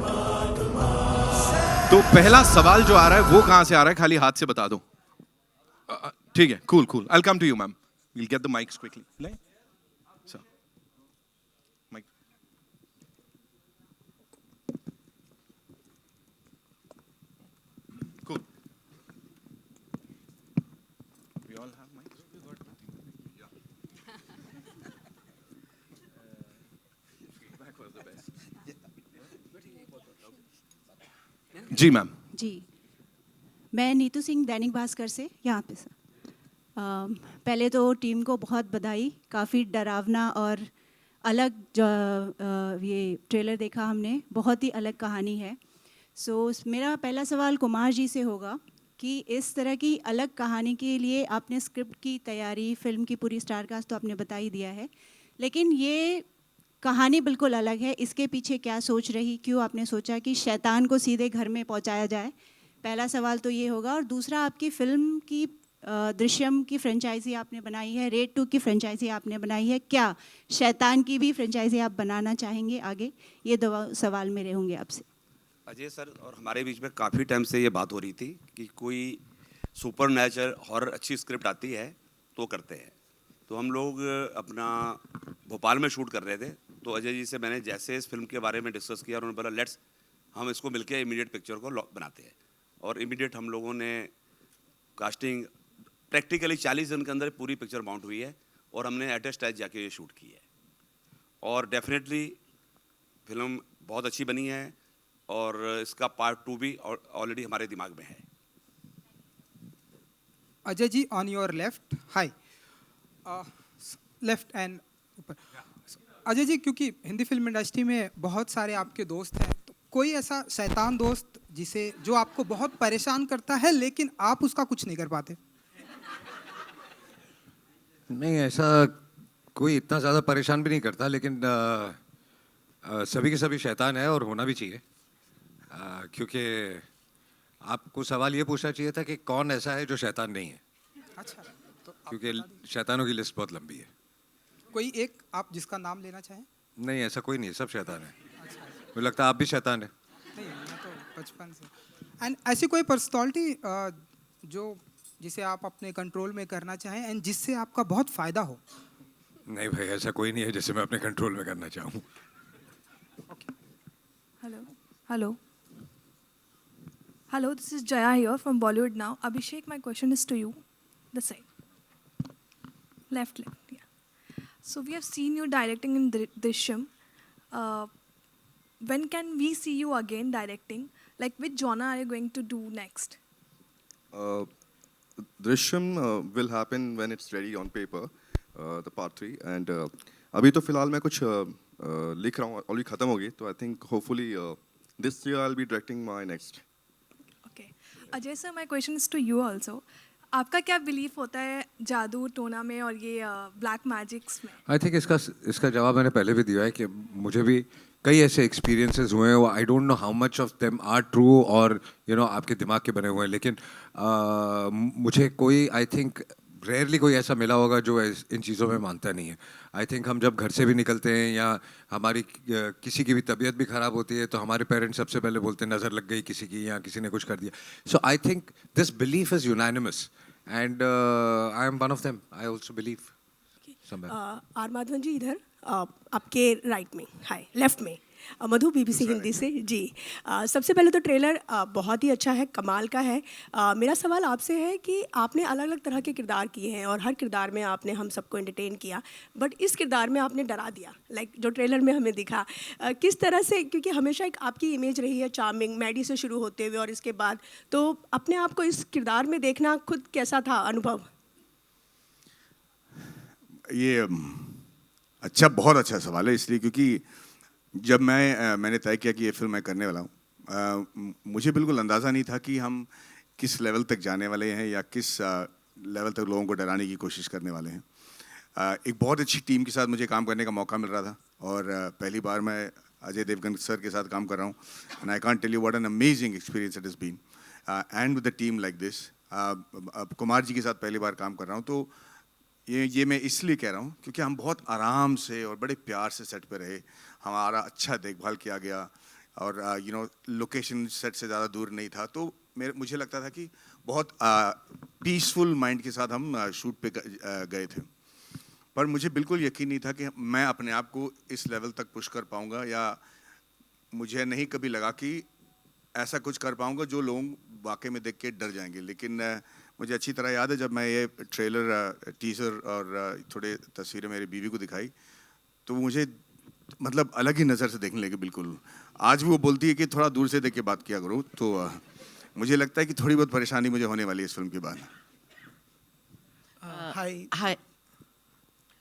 तो पहला सवाल जो आ रहा है वो कहाँ से आ रहा है, खाली हाथ से बता दो. ठीक है, cool. I'll come to you, ma'am. We'll get the mics quickly. So, mic. Cool. We all have mics. जी मैम। जी, मैं नीतू सिंह, दैनिक भास्कर से, यहाँ पे सर। पहले तो टीम को बहुत बधाई, काफ़ी डरावना और अलग ये ट्रेलर देखा हमने, बहुत ही अलग कहानी है। मेरा पहला सवाल कुमार जी से होगा कि इस तरह की अलग कहानी के लिए आपने स्क्रिप्ट की तैयारी, फिल्म की पूरी स्टारकास्ट तो आपने बता ही दिया है, लेकिन ये कहानी बिल्कुल अलग है, इसके पीछे क्या सोच रही, क्यों आपने सोचा कि शैतान को सीधे घर में पहुंचाया जाए? पहला सवाल तो ये होगा। और दूसरा, आपकी फिल्म की दृश्यम की फ्रेंचाइजी आपने बनाई है, रेड 2 की फ्रेंचाइजी आपने बनाई है, क्या शैतान की भी फ्रेंचाइजी आप बनाना चाहेंगे आगे? ये दो सवाल मेरे होंगे आपसे। अजय सर और हमारे बीच में काफ़ी टाइम से ये बात हो रही थी कि कोई सुपर नेचर हॉरर अच्छी स्क्रिप्ट आती है तो करते हैं। तो हम लोग अपना भोपाल में शूट कर रहे थे, तो अजय जी से मैंने जैसे इस फिल्म के बारे में डिस्कस किया, उन्होंने बोला लेट्स हम इसको मिलके इमीडिएट पिक्चर को बनाते हैं। और इमीडिएट हम लोगों ने कास्टिंग प्रैक्टिकली 40 दिन के अंदर पूरी पिक्चर माउंट हुई है और हमने अटैच टाइज जाके ये शूट की है। और डेफिनेटली फिल्म बहुत अच्छी बनी है और इसका पार्ट 2 भी ऑलरेडी हमारे दिमाग में है। Ajay ji, on your left, hi, left and ऊपर। अजय जी, क्योंकि हिंदी फिल्म इंडस्ट्री में बहुत सारे आपके दोस्त हैं, तो कोई ऐसा शैतान दोस्त जो आपको बहुत परेशान करता है लेकिन आप उसका कुछ नहीं कर पाते? नहीं, ऐसा कोई इतना ज़्यादा परेशान भी नहीं करता, लेकिन सभी के सभी शैतान है और होना भी चाहिए। क्योंकि आपको सवाल ये पूछना चाहिए था कि कौन ऐसा है जो शैतान नहीं है। अच्छा, तो क्योंकि शैतानों की लिस्ट बहुत लंबी है। कोई एक आप जिसका नाम लेना चाहें? नहीं, ऐसा कोई नहीं है, सब शैतान है। मुझे लगता है आप भी शैतान है। नहीं, मैं तो बचपन से। एंड ऐसी कोई पर्सनालिटी जिसे आप अपने कंट्रोल में करना चाहें एंड जिससे आपका बहुत फायदा हो? नहीं भाई, ऐसा कोई नहीं है जिसे मैं अपने कंट्रोल में करना चाहूँ। Hello, this is Jaya here from Bollywood Now. Abhishek, my question is to you. The side. Left, yeah. So we have seen you directing in Drishyam. When can we see you again directing? Like, which genre are you going to do next? Drishyam will happen when it's ready on paper, the part 3. And अभी तो फिलहाल मैं कुछ लिख रहा हूँ, ऑलरेडी खत्म हो गई, तो I think hopefully this year I will be directing my next. Ajay sir, my question is to you also. आपका क्या बिलीफ होता है जादू टोना में और ये ब्लैक मैजिक्स में? आई थिंक इसका जवाब मैंने पहले भी दिया है कि मुझे भी कई ऐसे एक्सपीरियंसेस हुए हैं। I don't know how much of them are true और आपके दिमाग के बने हुए हैं, लेकिन मुझे कोई आई थिंक रेयरली कोई ऐसा मिला होगा जो इन चीज़ों में मानता नहीं है। आई थिंक हम जब घर से भी निकलते हैं या हमारी किसी की भी तबीयत भी ख़राब होती है तो हमारे पेरेंट्स सबसे पहले बोलते हैं नज़र लग गई किसी की या किसी ने कुछ कर दिया। So I think this belief is unanimous and I am one of them. I also believe. R Madhavan ji इधर आपके राइट में, हाय, लेफ्ट में। मधु, BBC हिंदी से जी। सबसे पहले तो ट्रेलर बहुत ही अच्छा है, कमाल का है। मेरा सवाल आपसे है कि आपने अलग अलग तरह के किरदार किए हैं और हर किरदार में आपने हम सबको एंटरटेन किया, बट इस किरदार में आपने डरा दिया, लाइक जो ट्रेलर में हमें दिखा। किस तरह से, क्योंकि हमेशा एक आपकी इमेज रही है चार्मिंग, मैडी से शुरू होते हुए और इसके बाद, तो अपने आप को इस किरदार में देखना खुद कैसा था अनुभव? ये बहुत अच्छा सवाल है, इसलिए क्योंकि जब मैंने तय किया कि ये फिल्म मैं करने वाला हूँ, मुझे बिल्कुल अंदाज़ा नहीं था कि हम किस लेवल तक जाने वाले हैं या किस लेवल तक लोगों को डराने की कोशिश करने वाले हैं। एक बहुत अच्छी टीम के साथ मुझे काम करने का मौका मिल रहा था और पहली बार मैं अजय देवगन सर के साथ काम कर रहा हूँ and I can't tell you what an amazing experience it has been and with the team like this. Kumar ji के साथ पहली बार काम कर रहा हूँ, तो ये मैं इसलिए कह रहा हूँ क्योंकि हम बहुत आराम से और बड़े प्यार से सेट पे रहे, हमारा अच्छा देखभाल किया गया और लोकेशन सेट से ज़्यादा दूर नहीं था, तो मुझे लगता था कि बहुत पीसफुल माइंड के साथ हम शूट पे गए थे। पर मुझे बिल्कुल यकीन नहीं था कि मैं अपने आप को इस लेवल तक पुश कर पाऊँगा, या मुझे नहीं कभी लगा कि ऐसा कुछ कर पाऊँगा जो लोग वाकई में देख के डर जाएंगे। लेकिन मुझे अच्छी तरह याद है जब मैं ये ट्रेलर, टीजर और थोड़े तस्वीरें मेरी बीवी को दिखाई, तो मुझे मतलब अलग ही नज़र से देखने लगे बिल्कुल। आज भी वो बोलती है कि थोड़ा दूर से देख के बात किया करो, तो मुझे लगता है कि थोड़ी बहुत परेशानी मुझे होने वाली है इस फिल्म के बाद। हाय हाय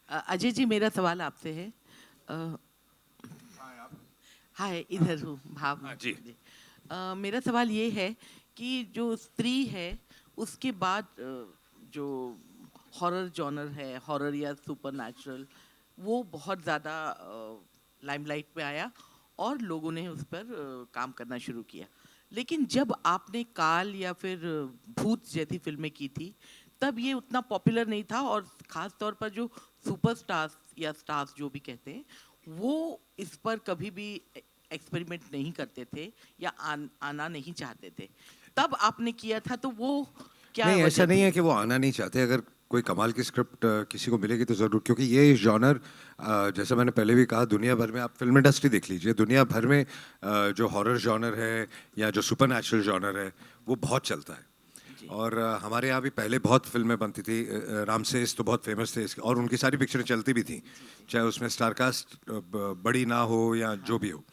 अजय जी, मेरा सवाल आपसे है। हाय, इधर हूँ भाव जी। मेरा सवाल ये है कि जो स्त्री है उसके बाद जो हॉरर जॉनर है, हॉरर या सुपरनैचुरल, वो बहुत ज़्यादा लाइमलाइट पे आया और लोगों ने उस पर काम करना शुरू किया। लेकिन जब आपने काल या फिर भूत जैसी फिल्में की थी तब ये उतना पॉपुलर नहीं था, और ख़ास तौर पर जो सुपरस्टार्स या स्टार्स जो भी कहते हैं वो इस पर कभी भी एक्सपेरिमेंट नहीं करते थे या आना नहीं चाहते थे। तब आपने किया था, तो वो क्या नहीं, ऐसा वजह नहीं थी? है कि वो आना नहीं चाहते। अगर कोई कमाल की स्क्रिप्ट किसी को मिलेगी तो ज़रूर, क्योंकि ये जॉनर जैसे मैंने पहले भी कहा, दुनिया भर में आप फिल्म इंडस्ट्री देख लीजिए, दुनिया भर में जो हॉरर जॉनर है या जो सुपरनैचुरल जॉनर है वो बहुत चलता है। और हमारे यहाँ भी पहले बहुत फिल्में बनती थी। रामसेस तो बहुत फेमस थे इसके, और उनकी सारी पिक्चरें चलती भी थी, चाहे उसमें स्टारकास्ट बड़ी ना हो या जो भी हो।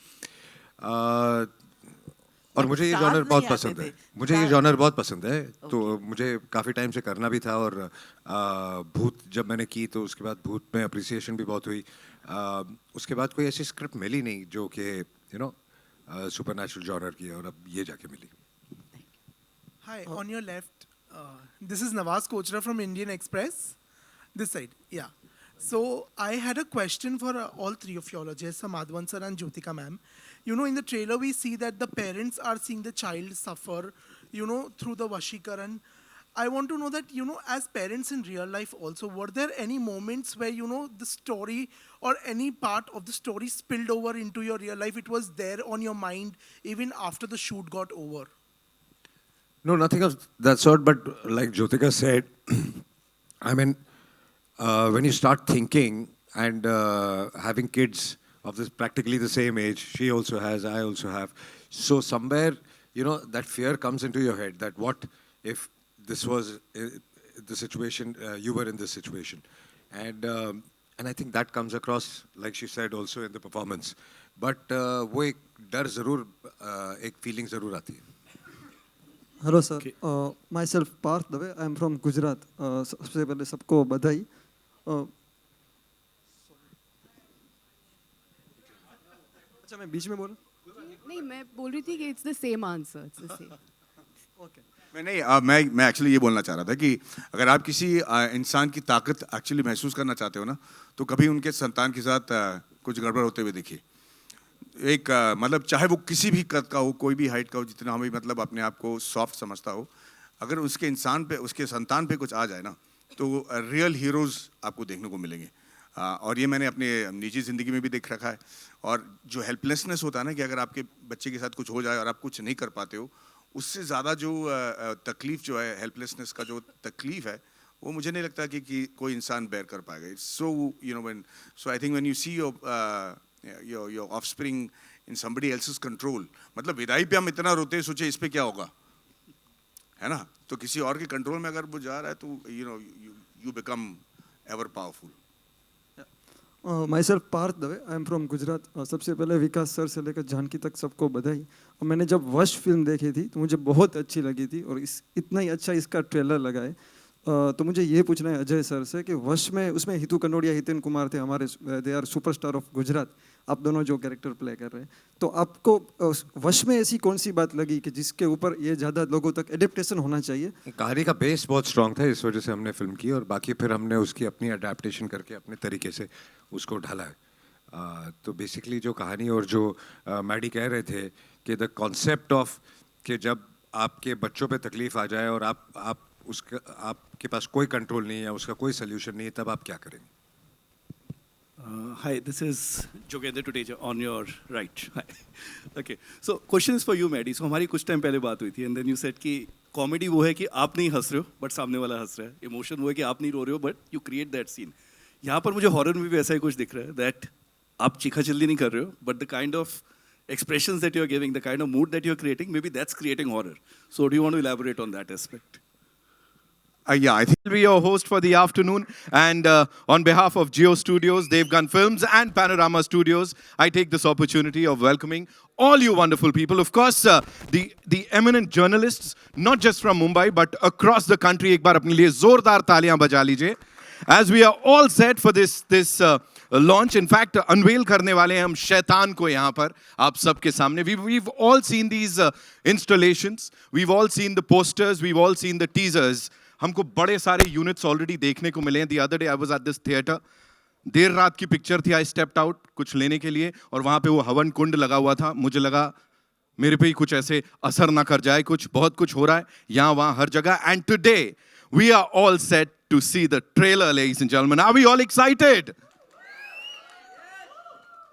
और मुझे ये जॉनर बहुत पसंद है, मुझे ये जॉनर बहुत पसंद है, तो मुझे काफ़ी टाइम से करना भी था। और भूत जब मैंने की तो उसके बाद भूत में अप्रिसिएशन भी बहुत हुई। उसके बाद कोई ऐसी स्क्रिप्ट मिली नहीं जो कि सुपरनैचुरल जॉनर की है, और अब ये जाके मिली। Hi, on your left, this is Nawaz Kochra from Indian Express. This side, yeah. So I had a question for all three of y'all, Ajay sir, Madhavan sir, and Jyotika ma'am. You know, in the trailer we see that the parents are seeing the child suffer, through the Vashikaran. I want to know that, as parents in real life also, were there any moments where, the story or any part of the story spilled over into your real life? It was there on your mind even after the shoot got over? No, nothing of that sort, but like Jyotika said, I mean, when you start thinking and having kids of this practically the same age, she also has, I also have, so somewhere, that fear comes into your head that what if this was the situation, you were in this situation. And I think that comes across, like she said, also in the performance. But वो एक डर ज़रूर, एक feeling ज़रूर आती है। Hello sir, myself Parth Dave, I am from Gujarat. सबसे पहले सबको बधाई। अच्छा, मैं बीच में बोलूं? नहीं, मैं बोल रही थी कि it's the same answer, it's the same. Okay. मैं एक्चुअली ये बोलना चाह रहा था कि अगर आप किसी इंसान की ताकत एक्चुअली महसूस करना चाहते हो ना, तो कभी उनके संतान के साथ कुछ गड़बड़ होते हुए देखिए। एक मतलब चाहे वो किसी भी कद का हो, कोई भी हाइट का हो, जितना भी मतलब अपने आप को सॉफ्ट समझता हो, अगर उसके इंसान पे, उसके संतान पे कुछ आ जाए ना, तो रियल हीरोज़ आपको देखने को मिलेंगे। और ये मैंने अपने निजी ज़िंदगी में भी देख रखा है। और जो हेल्पलेसनेस होता है ना, कि अगर आपके बच्चे के साथ कुछ हो जाए और आप कुछ नहीं कर पाते हो, उससे ज़्यादा जो तकलीफ़ जो है, हेल्पलेसनेस का जो तकलीफ़ है, वो मुझे नहीं लगता कि कोई इंसान बेयर कर पाएगा। It's so I think when you see your offspring in somebody else's control, मतलब विदाई पे हम इतना रोते हैं, सोचे इस पे क्या होगा, है ना? तो किसी और के कंट्रोल में अगर वो जा रहा है तो you become ever powerful. Myself Parth Dave, I am from Gujarat. सबसे पहले विकास सर से लेकर जानकी तक सबको बधाई। और मैंने जब वश फिल्म देखी थी तो मुझे बहुत अच्छी लगी थी, और इतना ही अच्छा इसका ट्रेलर लगा है। तो मुझे ये पूछना है अजय सर से कि वश में, उसमें हितू कनोडिया, हितेन कुमार थे हमारे, they are superstar of Gujarat, आप दोनों जो कैरेक्टर प्ले कर रहे हैं, तो आपको वश में ऐसी कौन सी बात लगी कि जिसके ऊपर ये ज़्यादा लोगों तक एडेप्टेशन होना चाहिए? कहानी का बेस बहुत स्ट्रॉन्ग था, इस वजह से हमने फिल्म की, और बाकी फिर हमने उसकी अपनी अडेप्टेशन करके अपने तरीके से उसको ढाला है। तो बेसिकली जो कहानी और जो मैडी कह रहे थे कि द कॉन्सेप्ट ऑफ कि जब आपके बच्चों पे तकलीफ आ जाए और आपके पास कोई कंट्रोल नहीं है, उसका कोई सोल्यूशन नहीं है, तब आप क्या करेंगे? Hi, this is Jogendra Tuteja on your right. Hi. Okay, so question is for you, Maddie. So हमारी कुछ टाइम पहले बात हुई थी, and then you said कि कॉमेडी वो है कि आप नहीं हंस रहे हो बट सामने वाला हंस रहा है, इमोशन वो है कि आप नहीं रो रहे हो but you create that scene. यहाँ पर मुझे हॉरर में भी ऐसा ही कुछ दिख रहा है, दैट आप चीखा जल्दी नहीं कर रहे हो, but the kind of expressions that you're giving, the kind of mood that you're creating, maybe that's creating horror. So do you want to elaborate on that aspect? Yeah, I think I'll be your host for the afternoon, and on behalf of Geo Studios, Devgan Films, and Panorama Studios, I take this opportunity of welcoming all you wonderful people. Of course, the eminent journalists, not just from Mumbai, but across the country. एक बार अपने लिए जोरदार तालियां बजा लीजिए. As we are all set for this launch, in fact, unveil करने वाले हैं हम शैतान को यहाँ पर आप सबके सामने. We've all seen these installations. We've all seen the posters. We've all seen the teasers. हमको बड़े सारे यूनिट्स ऑलरेडी देखने को मिले हैं. The other day I was at this theater. देर रात की पिक्चर थी. I stepped out कुछ लेने के लिए और वहाँ पे वो हवन कुंड लगा हुआ था. मुझे लगा मेरे पे ही कुछ ऐसे असर ना कर जाए. कुछ बहुत कुछ हो रहा है यहाँ वहाँ हर जगह. And today we are all set to see the trailer, ladies and gentlemen. Are we all excited?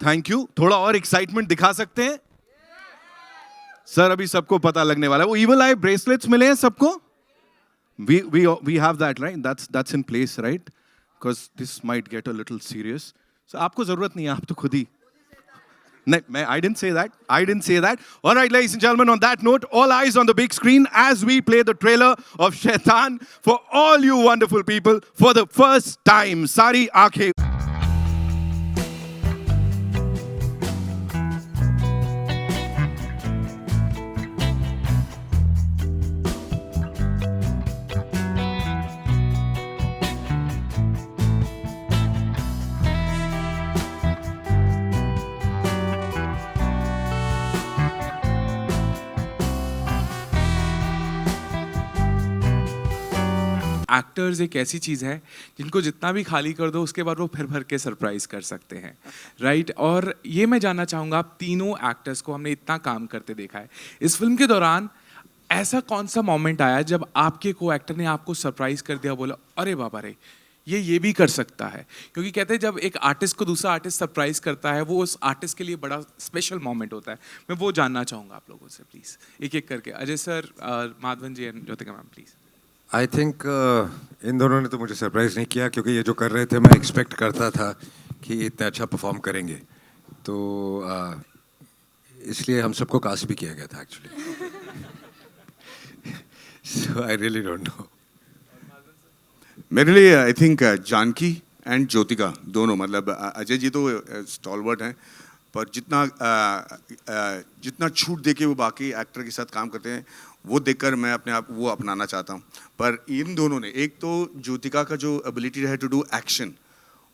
Thank you. थोड़ा और excitement दिखा सकते हैं? सर अभी सबको पता लगने वाला है. वो evil eye bracelets मिले हैं सबको? We have that, right? That's in place, right? Because this might get a little serious. So आपको जरूरत नहीं है, आप तो खुद ही. नहीं, I didn't say that. I didn't say that. All right, ladies and gentlemen, on that note, all eyes on the big screen as we play the trailer of Shaitan for all you wonderful people for the first time. Sari aankhein. Actors एक ऐसी चीज़ है जिनको जितना भी खाली कर दो उसके बाद वो फिर भर के सरप्राइज कर सकते हैं, राइट? और ये मैं जानना चाहूँगा, आप तीनों एक्टर्स को हमने इतना काम करते देखा है, इस फिल्म के दौरान ऐसा कौन सा मोमेंट आया जब आपके को एक्टर ने आपको सरप्राइज कर दिया, बोला अरे बाबा रे ये भी कर सकता है? क्योंकि कहते हैं जब एक आर्टिस्ट को दूसरा आर्टिस्ट सरप्राइज करता है वो उस आर्टिस्ट के लिए बड़ा स्पेशल मोमेंट होता है. मैं वो जानना चाहूँगा आप लोगों से, प्लीज़ एक एक करके. Ajay sir, Madhavan ji and Jyothika ma'am, please. I think इन दोनों ने तो मुझे सरप्राइज़ नहीं किया, क्योंकि ये जो कर रहे थे मैं एक्सपेक्ट करता था कि इतना अच्छा परफॉर्म करेंगे, तो इसलिए हम सबको कास्ट भी किया गया था actually. So I really don't know. मेरे लिए I think Janaki and Jyothika दोनों, मतलब अजय जी तो स्टॉलवर्ट हैं, पर जितना छूट दे के वो बाकी एक्टर के साथ काम करते हैं वो देखकर मैं अपने आप वो अपनाना चाहता हूँ. पर इन दोनों ने, एक तो ज्योतिका का जो एबिलिटी है टू डू एक्शन,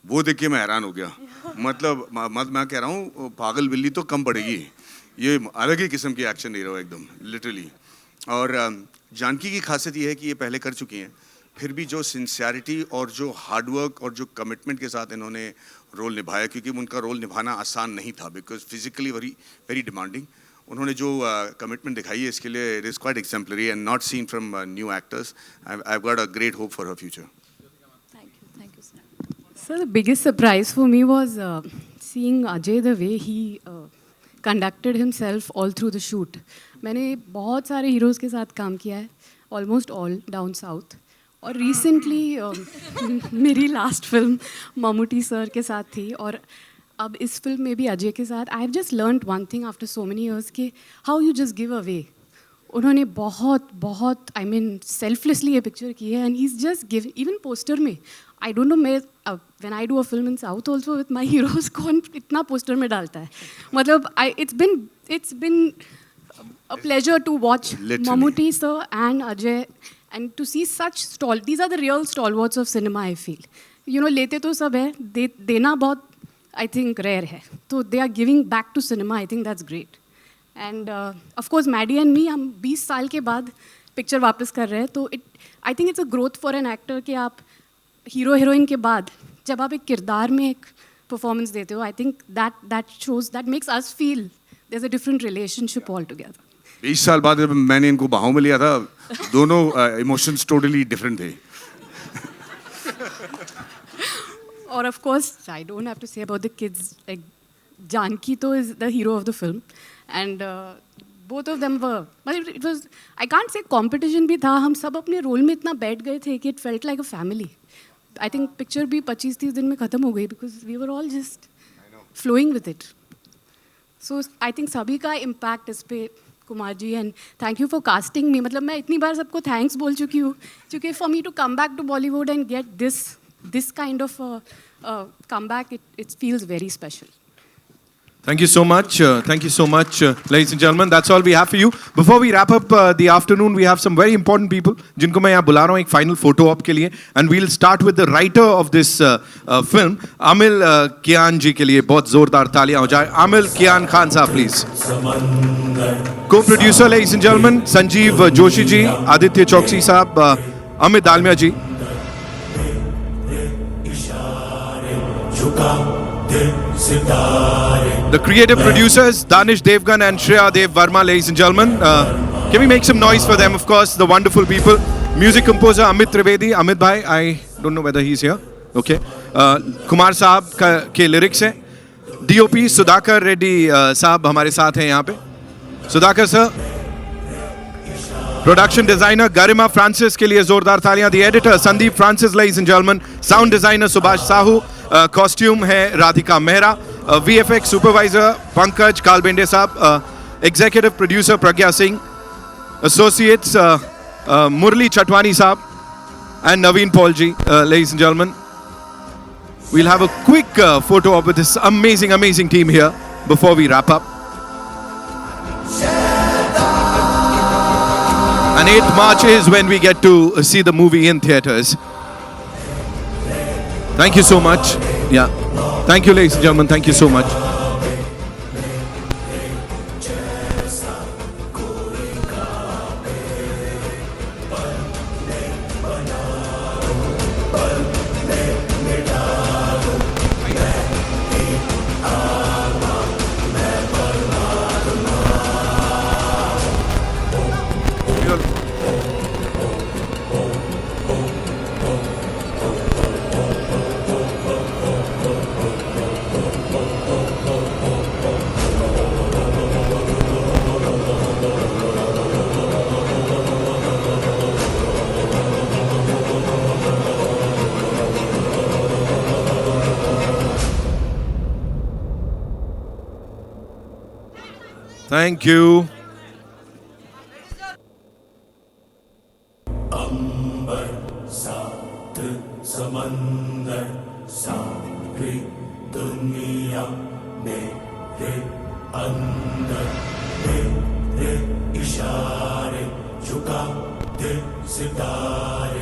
वो देख के मैं हैरान हो गया. मतलब मैं कह रहा हूँ पागल बिल्ली तो कम पड़ेगी, ये अलग ही किस्म की एक्शन दे रहा हो एकदम लिटरली. और जानकी की खासियत ये है कि ये पहले कर चुकी हैं, फिर भी जो सिंसियरिटी और जो हार्डवर्क और जो कमिटमेंट के साथ इन्होंने रोल निभाया, क्योंकि उनका रोल निभाना आसान नहीं था, बिकॉज फिजिकली वेरी डिमांडिंग. उन्होंने जो कमिटमेंट दिखाई है इसके लिए it is quite exemplary and not seen from new actors. I have got a great hope for her future. Thank you, sir. Sir, the biggest surprise for me was seeing Ajay, the way he conducted himself all through the shoot. मैंने बहुत सारे हीरोज़ के साथ काम किया है, almost all down south. और रिसेंटली मेरी लास्ट फिल्म ममूटी सर के साथ थी, और अब इस फिल्म में भी अजय के साथ. I have just learned one thing after so many years कि how you just give away. उन्होंने बहुत आई मीन सेल्फलेसली ये पिक्चर की है, and he is just give. Even poster में आई डोंट नो, मैं when I do a film in south also with my heroes, कौन इतना पोस्टर में डालता है? मतलब it's been a pleasure to watch Mammootty sir and Ajay, and to see such these are the real stalwarts of cinema, I feel. You know, लेते तो सब है, देना बहुत I think rare है, तो they are giving back to cinema. I think that's great. And of course Maddie and me, हम 20 साल के बाद पिक्चर वापस कर रहे हैं, तो I think it's a growth for an actor कि आप हीरो हीरोइन के बाद जब आप एक किरदार में एक परफॉर्मेंस देते हो, I think that makes us feel there's a different relationship altogether. 20 साल बाद जब मैंने इनको बाहों में लिया था, दोनों इमोशंस टोटली डिफरेंट थे. Or of course, I don't have to say about the kids. Like Janki to is the hero of the film, and both of them were. But it was, I can't say competition भी था. हम सब अपने रोल में इतना बैठ गए थे कि it felt like a family. I think picture भी 25-30 दिन में खत्म हो गई because we were all just flowing with it. So I think सभी का impact इस पे Kumar ji, and thank you for casting me. मतलब मैं इतनी बार सबको थैंक्स बोल चुकी हूँ, क्योंकि for me to come back to Bollywood and get this kind of come back, it feels very special. Thank you so much. Thank you so much, ladies and gentlemen. That's all we have for you. Before we wrap up the afternoon, we have some very important people जिनको मैं यहाँ बुला रहा हूँ एक final photo op के लिए. And we'll start with the writer of this film, Amil Kian जी के लिए बहुत जोरदार तालियां हो जाए. Amil Kian Khan साहब, please. Co-producer, ladies and gentlemen, Sanjeev Joshi ji, Aditya Choksi साहब, Amit Dalmia ji. The creative producers, Danish Devgan and Shreya Dev Verma, ladies and gentlemen. Can we make some noise for them, of course, the wonderful people. Music composer Amit Trivedi. Amit bhai, I don't know whether he's here. Okay. Kumar साहब के lyrics हैं. DOP Sudhakar Reddy साहब हमारे साथ हैं यहाँ पे. Sudhakar sir. Production designer Garima Francis के लिए जोरदार तालियां. The editor Sandeep Francis, ladies and gentlemen. Sound designer Subhash Sahu. Costume है Radhika Mehra. VFX supervisor Pankaj Kalbende साहब. Executive producer Pragya Singh. Associates Murli Chatwani साहब and Naveen Paul ji, ladies and gentlemen. We'll have a quick photo op with this amazing team here before we wrap up. And 8th March is when we get to see the movie in theaters. Thank you so much. Yeah. Thank you, ladies and gentlemen. Thank you so much. Thank you.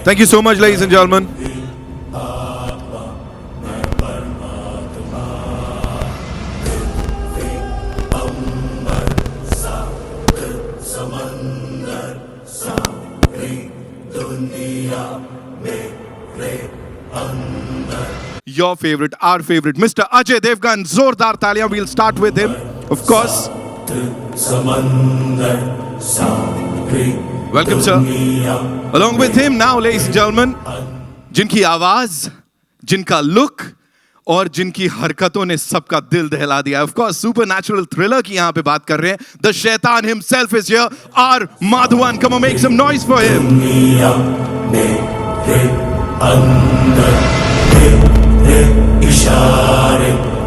Thank you so much, ladies and gentlemen. Your favorite, our favorite, Mr. Ajay Devgan. Zordar Taliyan. We'll start with him, of course. Welcome, sir. Along with him now, ladies and gentlemen, जिनकी आवाज, जिनका look और जिनकी हरकतों ने सबका दिल दहला दिया. Of course, supernatural thriller की यहाँ पे बात कर रहे हैं. The Shaitan himself is here. R. Madhuvan. Come on, make some noise for him.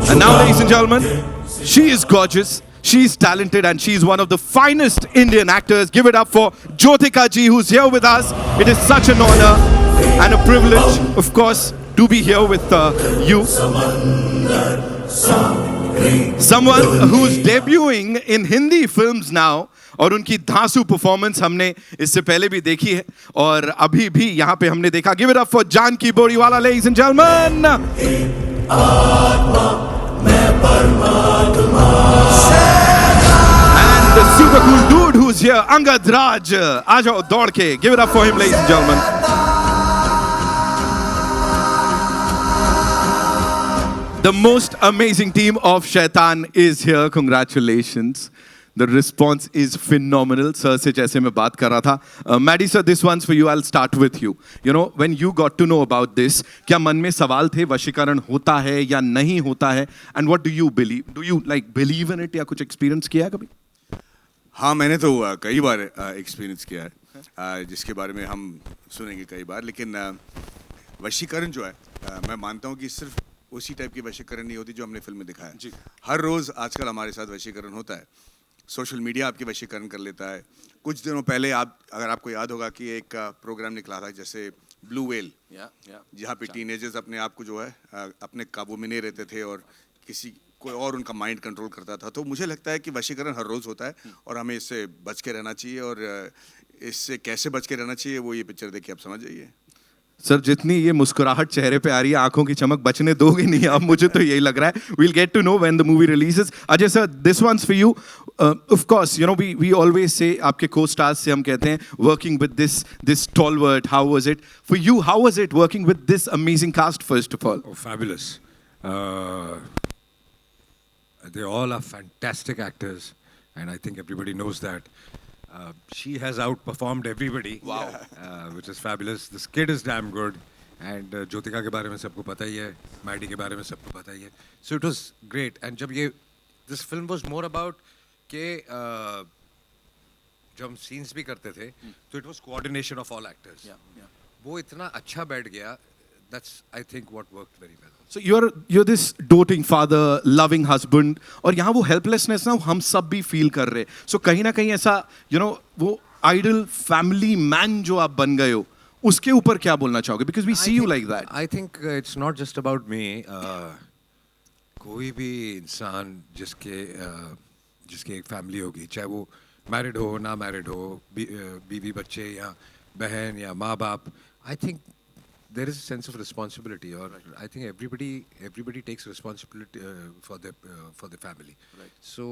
And now, ladies and gentlemen, she is gorgeous, she is talented, and she is one of the finest Indian actors. Give it up for Jyotika ji, who's here with us. It is such an honor and a privilege, of course, to be here with you. Someone who's debuting in Hindi films now. और उनकी धांसू परफॉर्मेंस हमने इससे पहले भी देखी है और अभी भी यहाँ पे हमने देखा. Give it up for Janki Boriwala, ladies and gentleman. And the super cool dude who's here, Angad Raj. आ जाओ दौड़ के. Give it up for him, ladies and gentlemen. The most amazing team of Shaitan is here. Congratulations. The response is phenomenal. Sir से जैसे मैं बात कर रहा था. Maddie sir, this one's for you. I'll start with you. You know, when you got to know about this, क्या मन में सवाल थे वशीकरण होता है या नहीं होता है? And what do you believe? Do you like believe in it या कुछ experience किया है कभी? हाँ, मैंने तो कई बार एक्सपीरियंस किया है, जिसके बारे में हम सुनेंगे कई बार. लेकिन वशीकरण जो है, मैं मानता हूँ कि सिर्फ उसी टाइप की वशीकरण नहीं होती जो हमने फिल्म में दिखाया. हर रोज़ आजकल हमारे साथ वशीकरण होता है. सोशल मीडिया आपकी वशीकरण कर लेता है। कुछ दिनों पहले अगर आपको याद होगा कि एक प्रोग्राम निकला था जैसे ब्लू व्हेल, जहाँ पे टीनेजर्स अपने आप को जो है अपने काबू में नहीं रहते थे और कोई और उनका माइंड कंट्रोल करता था। तो मुझे लगता है कि वशीकरण हर रोज़ होता है और हमें इससे बच के रहना चाहिए, और इससे कैसे बच के रहना चाहिए वो ये पिक्चर देख के आप समझ जाइए। सर जितनी ये मुस्कुराहट चेहरे पे आ रही है, आंखों की चमक बचने दोगे नहीं आप, मुझे तो यही लग रहा है। We'll get to know when the movie releases. Ajay sir, this one's for you. Of course, you know we always say आपके co-stars से हम कहते हैं working with this stalwart. How was it for you? How was it working with this amazing cast first of all? Oh, fabulous. They all are fantastic actors, and I think everybody knows that. She has outperformed everybody. Wow. Which is fabulous. This kid is damn good. And Jyotika के बारे में सबको पता ही है, Maddie के बारे में सबको पता ही है. So it was great. And जब this film was more about कि जब हम scenes भी करते थे, तो it was coordination of all actors. वो इतना अच्छा बैठ गया. That's, I think, what worked very well. So you're this doting father, loving husband, और यहाँ वो helplessness ना हम सब भी feel कर रहे. So कहीं ना कहीं ऐसा वो ideal family man जो आप बन गए हो, उसके ऊपर क्या बोलना चाहोगे? Because we see you like that. I think it's not just about me. कोई भी इंसान जिसके एक फैमिली होगी, चाहे वो मैरिड हो ना मैरिड हो, बीवी बच्चे या बहन या माँ बाप, I think there is a sense of responsibility, or I think everybody takes responsibility for the family. Right. So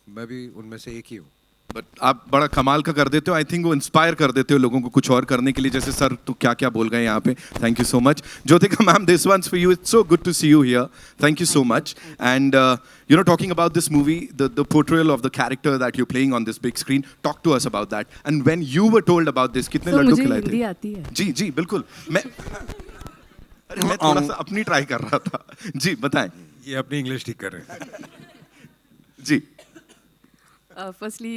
मैं भी उनमें से एक ही हूँ. But आप बड़ा कमाल का कर देते हो. I think वो इंस्पायर कर देते हो लोगों को कुछ और करने के लिए. जैसे सर तो क्या क्या बोल गए यहाँ पे. Thank you so much. Jyotika ma'am, this one's for you. It's so good to see you here. Thank you so much. And talking about this movie, the portrayal of the character that you're playing on this big screen, talk to us about that. And when you were told about this, कितने लड्डू खिलाए थे? हिंदी आती है. जी जी बिल्कुल. मैं थोड़ा सा अपनी ट्राई कर रहा था. जी बताएं. ये अपनी इंग्लिश ठीक कर रहे हैं. जी. Firstly,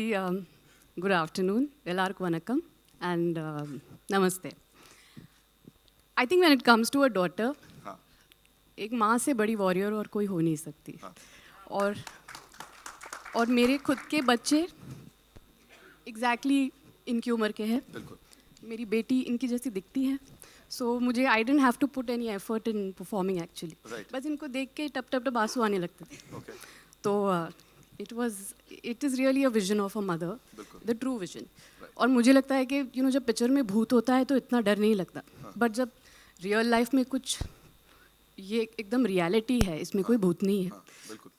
good afternoon, ellarku vanakkam, and namaste. I think when it comes to a daughter, एक माँ से बड़ी वॉरियर और कोई हो नहीं सकती. और मेरे खुद के बच्चे exactly इनकी उम्र के हैं. मेरी बेटी इनकी जैसी दिखती है. So मुझे I didn't have to put any effort in performing actually. बस इनको देख के टप आंसू आने लगते थे. तो it is really a vision of a mother, the true vision. और मुझे लगता है कि जब पिक्चर में भूत होता है तो इतना डर नहीं लगता, बट जब रियल लाइफ में कुछ ये एकदम रियलिटी है, इसमें कोई भूत नहीं है,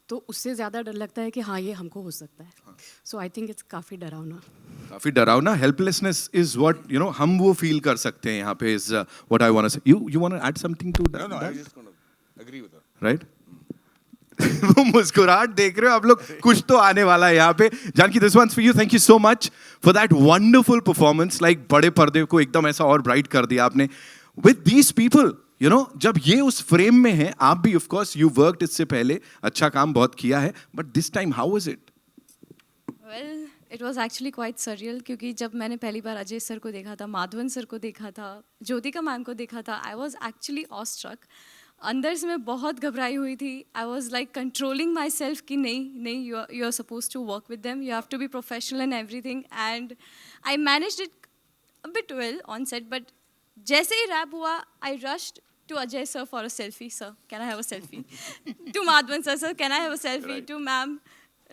तो उससे ज़्यादा डर लगता है कि हाँ ये हमको हो सकता है. सो आई थिंक इट्स काफ़ी डरावना. काफी डरावना. हेल्पलेसनेस इज व्हाट हम वो फील कर सकते हैं यहाँ पे. Is what I want to say. You want to add something to that? No, I just want to agree with her. Right. वो मुस्कुराहट देख रहे हो आप लोग, कुछ तो आने वाला है यहाँ पे. Janaki, this one's for you. Thank you so much for that wonderful performance. Like बड़े पर्दे को एकदम ऐसा और ब्राइट कर दिया आपने. विद दीज पीपल जब ये उस फ्रेम में है, आप भी ऑफ कोर्स यू वर्कड इससे पहले, अच्छा काम बहुत किया है, but this time how was it? Well, it was actually quite surreal, क्योंकि जब मैंने पहली बार अजय सर को देखा था, माधवन सर को देखा था, ज्योतिका मैम को देखा था, आई वाज एक्चुअली ऑस्ट्रक. अंदर से मैं बहुत घबराई हुई थी. I was like controlling myself कि नहीं you are suppose to work with them, you have to be professional and everything, and I managed it a bit well on set. But जैसे ही रैप हुआ, I rushed to Ajay sir for a selfie. Sir, can I have a selfie? To Madhavan sir, can I have a selfie? To ma'am,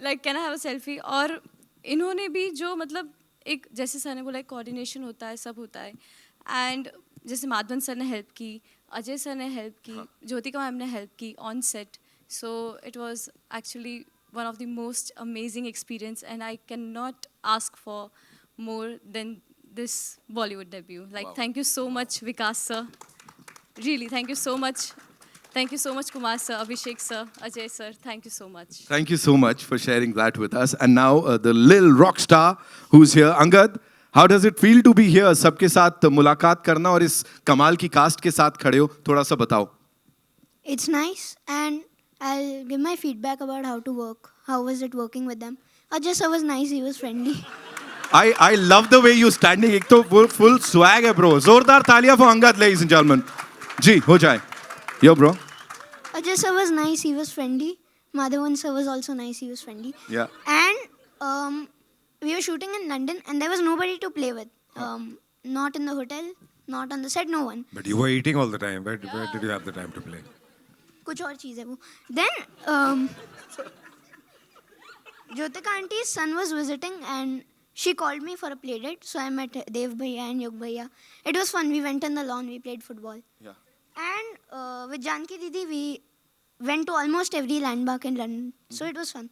like can I have a selfie? और इन्होंने भी जो मतलब एक, जैसे सर ने बोला, एक कोऑर्डिनेशन होता है, सब होता है. एंड जैसे माधवन सर ने हेल्प की, अजय सर ने हेल्प की, ज्योतिका मैम ने हेल्प की on set. So it was actually one of the most amazing experience, and I can not ask for more than this Bollywood debut. Like thank you so much Vikas sir, really thank you so much. Thank you so much, Kumar sir, Abhishek sir, Ajay sir. Thank you so much. Thank you so much for sharing that with us. And now the little rock star who's here, Angad. How does it feel to be here? सबके साथ मुलाकात करना और इस कमाल की कास्ट के साथ खड़े हो, थोड़ा सा बताओ. It's nice, and I'll give my feedback about how to work. How was it working with them? Ajay sir was nice. He was friendly. I love the way you standing. एक तो full swag है bro. जोरदार तालियां for Angad, ladies and gentlemen. जी हो जाए. Yo bro. Ajay sir was nice. He was friendly. Madhavan sir was also nice. He was friendly. Yeah. And we were shooting in London and there was nobody to play with. Not in the hotel, not on the set, no one. But you were eating all the time. Where did you have the time to play? कुछ और चीज़ है वो. Then Jyotika auntie's son was visiting and she called me for a play date. So I met Dev Bhaiya and Yug Bhaiya. It was fun. We went on the lawn. We played football. Yeah. And with Janki Didi, we went to almost every landmark in London. So it was fun.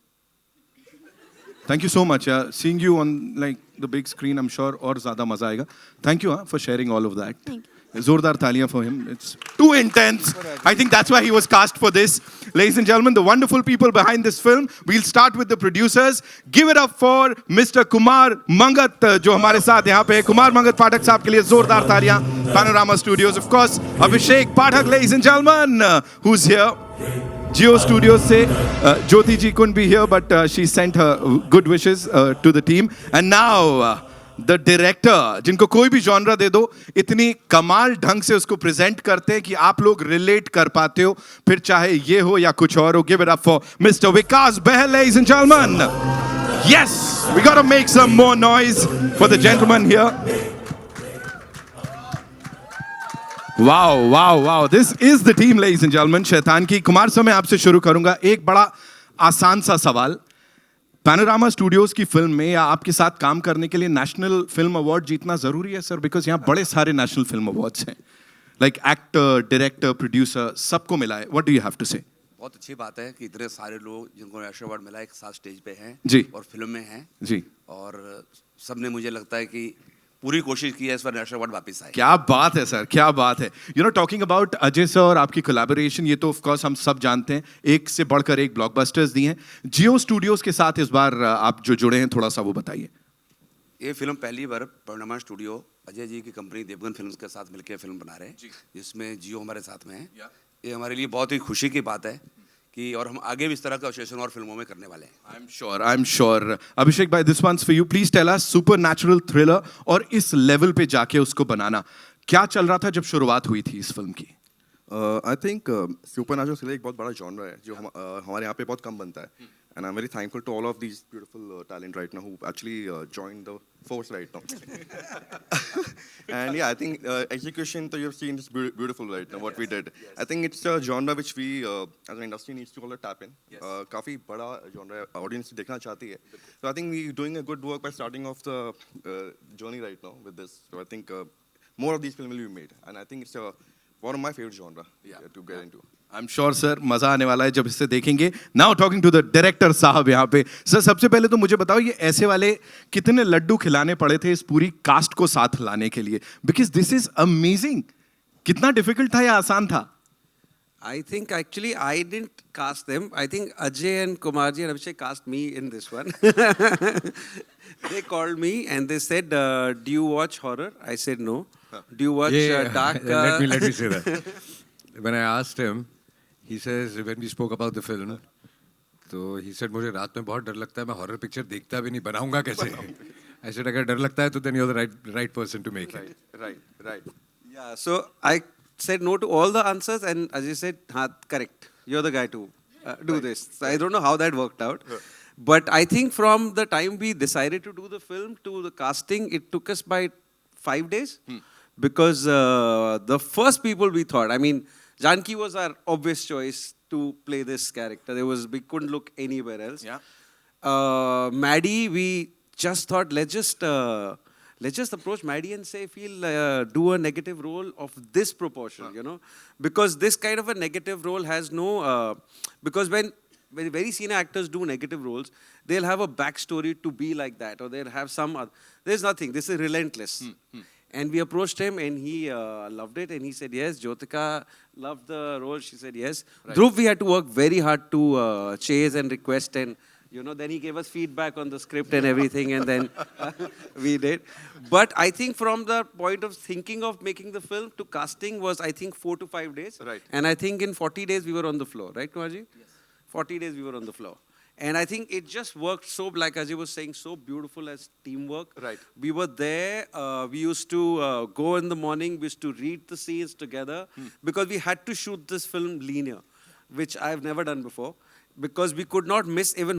Thank you so much. Seeing you on like the big screen, I'm sure और ज़्यादा मजा आएगा. Thank you for sharing all of that. Thank you. जोरदार तालियां for him. It's too intense. I think that's why he was cast for this. Ladies and gentlemen, the wonderful people behind this film. We'll start with the producers. Give it up for Mr. Kumar Mangat, जो हमारे साथ यहाँ पे है. Kumar Mangat पाठक साहब के लिए जोरदार तालियां. Panorama Studios, of course. Abhishek Pathak, ladies and gentlemen, who's here. Jio Studios से Jyoti ji couldn't be here, but she sent her good wishes to the team. And now the director, जिनको कोई भी genre दे दो, इतनी कमाल ढंग से उसको present करते हैं कि आप लोग relate कर पाते हो, फिर चाहे ये हो या कुछ और हो. Give it up for Mr. Vikas Behel, ladies and gentlemen. Yes, we gotta make some more noise for the gentleman here. Wow, wow, wow. This is the team, ladies and gentlemen. शैतान की. कुमार सर, मैं आपसे शुरू करूंगा. एक बड़ा आसान सा सवाल. पैनोरामा स्टूडियोज की फिल्म में या आपके साथ काम करने के लिए नेशनल फिल्म अवार्ड जीतना जरूरी है सर? बिकॉज यहाँ बड़े सारे नेशनल फिल्म अवार्ड्स हैं. लाइक एक्टर, डायरेक्टर, प्रोड्यूसर, सबको मिला है. What do you have to say? बहुत अच्छी बात है कि इतने सारे लोग जिनको नेशनल अवार्ड मिला एक साथ स्टेज पे हैं जी, और फिल्म में हैं जी, और सबने मुझे लगता है कि पूरी कोशिश की है इस पर नेशनल अवार्ड वापस आए. क्या बात है सर, क्या बात है. You know, talking about Ajay sir और आपकी कोलैबोरेशन, ये तो ऑफ कोर्स हम सब जानते हैं, एक से बढ़कर एक ब्लॉकबस्टर्स दिए हैं. जियो स्टूडियोज के साथ इस बार आप जो जुड़े हैं, थोड़ा सा वो बताइए. ये फिल्म पहली बार पैनोरामा स्टूडियो अजय जी की कंपनी देवगन फिल्म्स के साथ मिलकर फिल्म बना रहे हैं, जिसमें जियो हमारे साथ में है. ये हमारे लिए बहुत ही खुशी की बात है कि और हम आगे भी इस तरह का एसोसिएशन और फिल्मों में करने वाले हैं. I'm sure. Abhishek bhai, this one's for you. Please tell us, supernatural thriller और इस लेवल पे जाके उसको बनाना, क्या चल रहा था जब शुरुआत हुई थी इस फिल्म की? I think supernatural thriller एक बहुत बड़ा genre है जो हमारे यहाँ पे बहुत कम बनता है. And I'm very thankful to all of these beautiful talent right now who actually joined the force right now. And yeah, I think execution, so you've seen is beautiful right now, what we did. I think it's a genre which we as an industry needs to all tap in. काफी बड़ा genre audience देखना चाहती है. So I think we're doing a good work by starting off the journey right now with this. So I think more of these films will be made. And I think it's one of my favorite genre to get into. I'm sure sir मजा आने वाला है जब इसे देखेंगे. Now talking to the director साहब यहाँ पे. सर सबसे पहले तो मुझे बताओ, ये ऐसे वाले कितने लड्डू खिलाने पड़े थे इस पूरी कास्ट को साथ लाने के लिए? Because this is amazing. कितना difficult था या आसान था? I think actually I didn't cast them. I think Ajay and Kumarji and Abhishek cast me in this one. They called me and they said, "Do you watch horror?" I said no. Do you watch dark? Let me say that. When I asked him, he says when we spoke about the film, तो he said मुझे रात में बहुत डर लगता है, मैं हॉरर पिक्चर देखता भी नहीं, बनाऊंगा कैसे? I said अगर डर लगता है तो then you're the right person to make it. Right. Yeah. So I said no to all the answers, and Ajay said, correct. You're the guy to do this. So I don't know how that worked out. But I think from the time we decided to do the film to the casting, it took us by 5 days. Because the first people we thought, I mean, Janki was our obvious choice to play this character. We couldn't look anywhere else. Yeah. Maddie, we just thought, let's just approach Maddie and say, if he'll do a negative role of this proportion, you know, because this kind of a negative role has no, because when very senior actors do negative roles, they'll have a backstory to be like that, or they'll have some other, there's nothing, this is relentless. And we approached him and he loved it and he said yes. Jyotika loved the role, she said yes. Right. Dhruv, we had to work very hard to chase and request, and you know, then he gave us feedback on the script and everything, and then we did. But I think from the point of thinking of making the film to casting was, I think, 4 to 5 days. Right. And I think in 40 days we were on the floor, right, Kumarji? Yes. 40 days we were on the floor. And I think it just worked so, like Ajay was saying, so beautiful as teamwork. Right. We were there. We used to go in the morning. We used to read the scenes together because we had to shoot this film linear, which I've never done before, because we could not miss even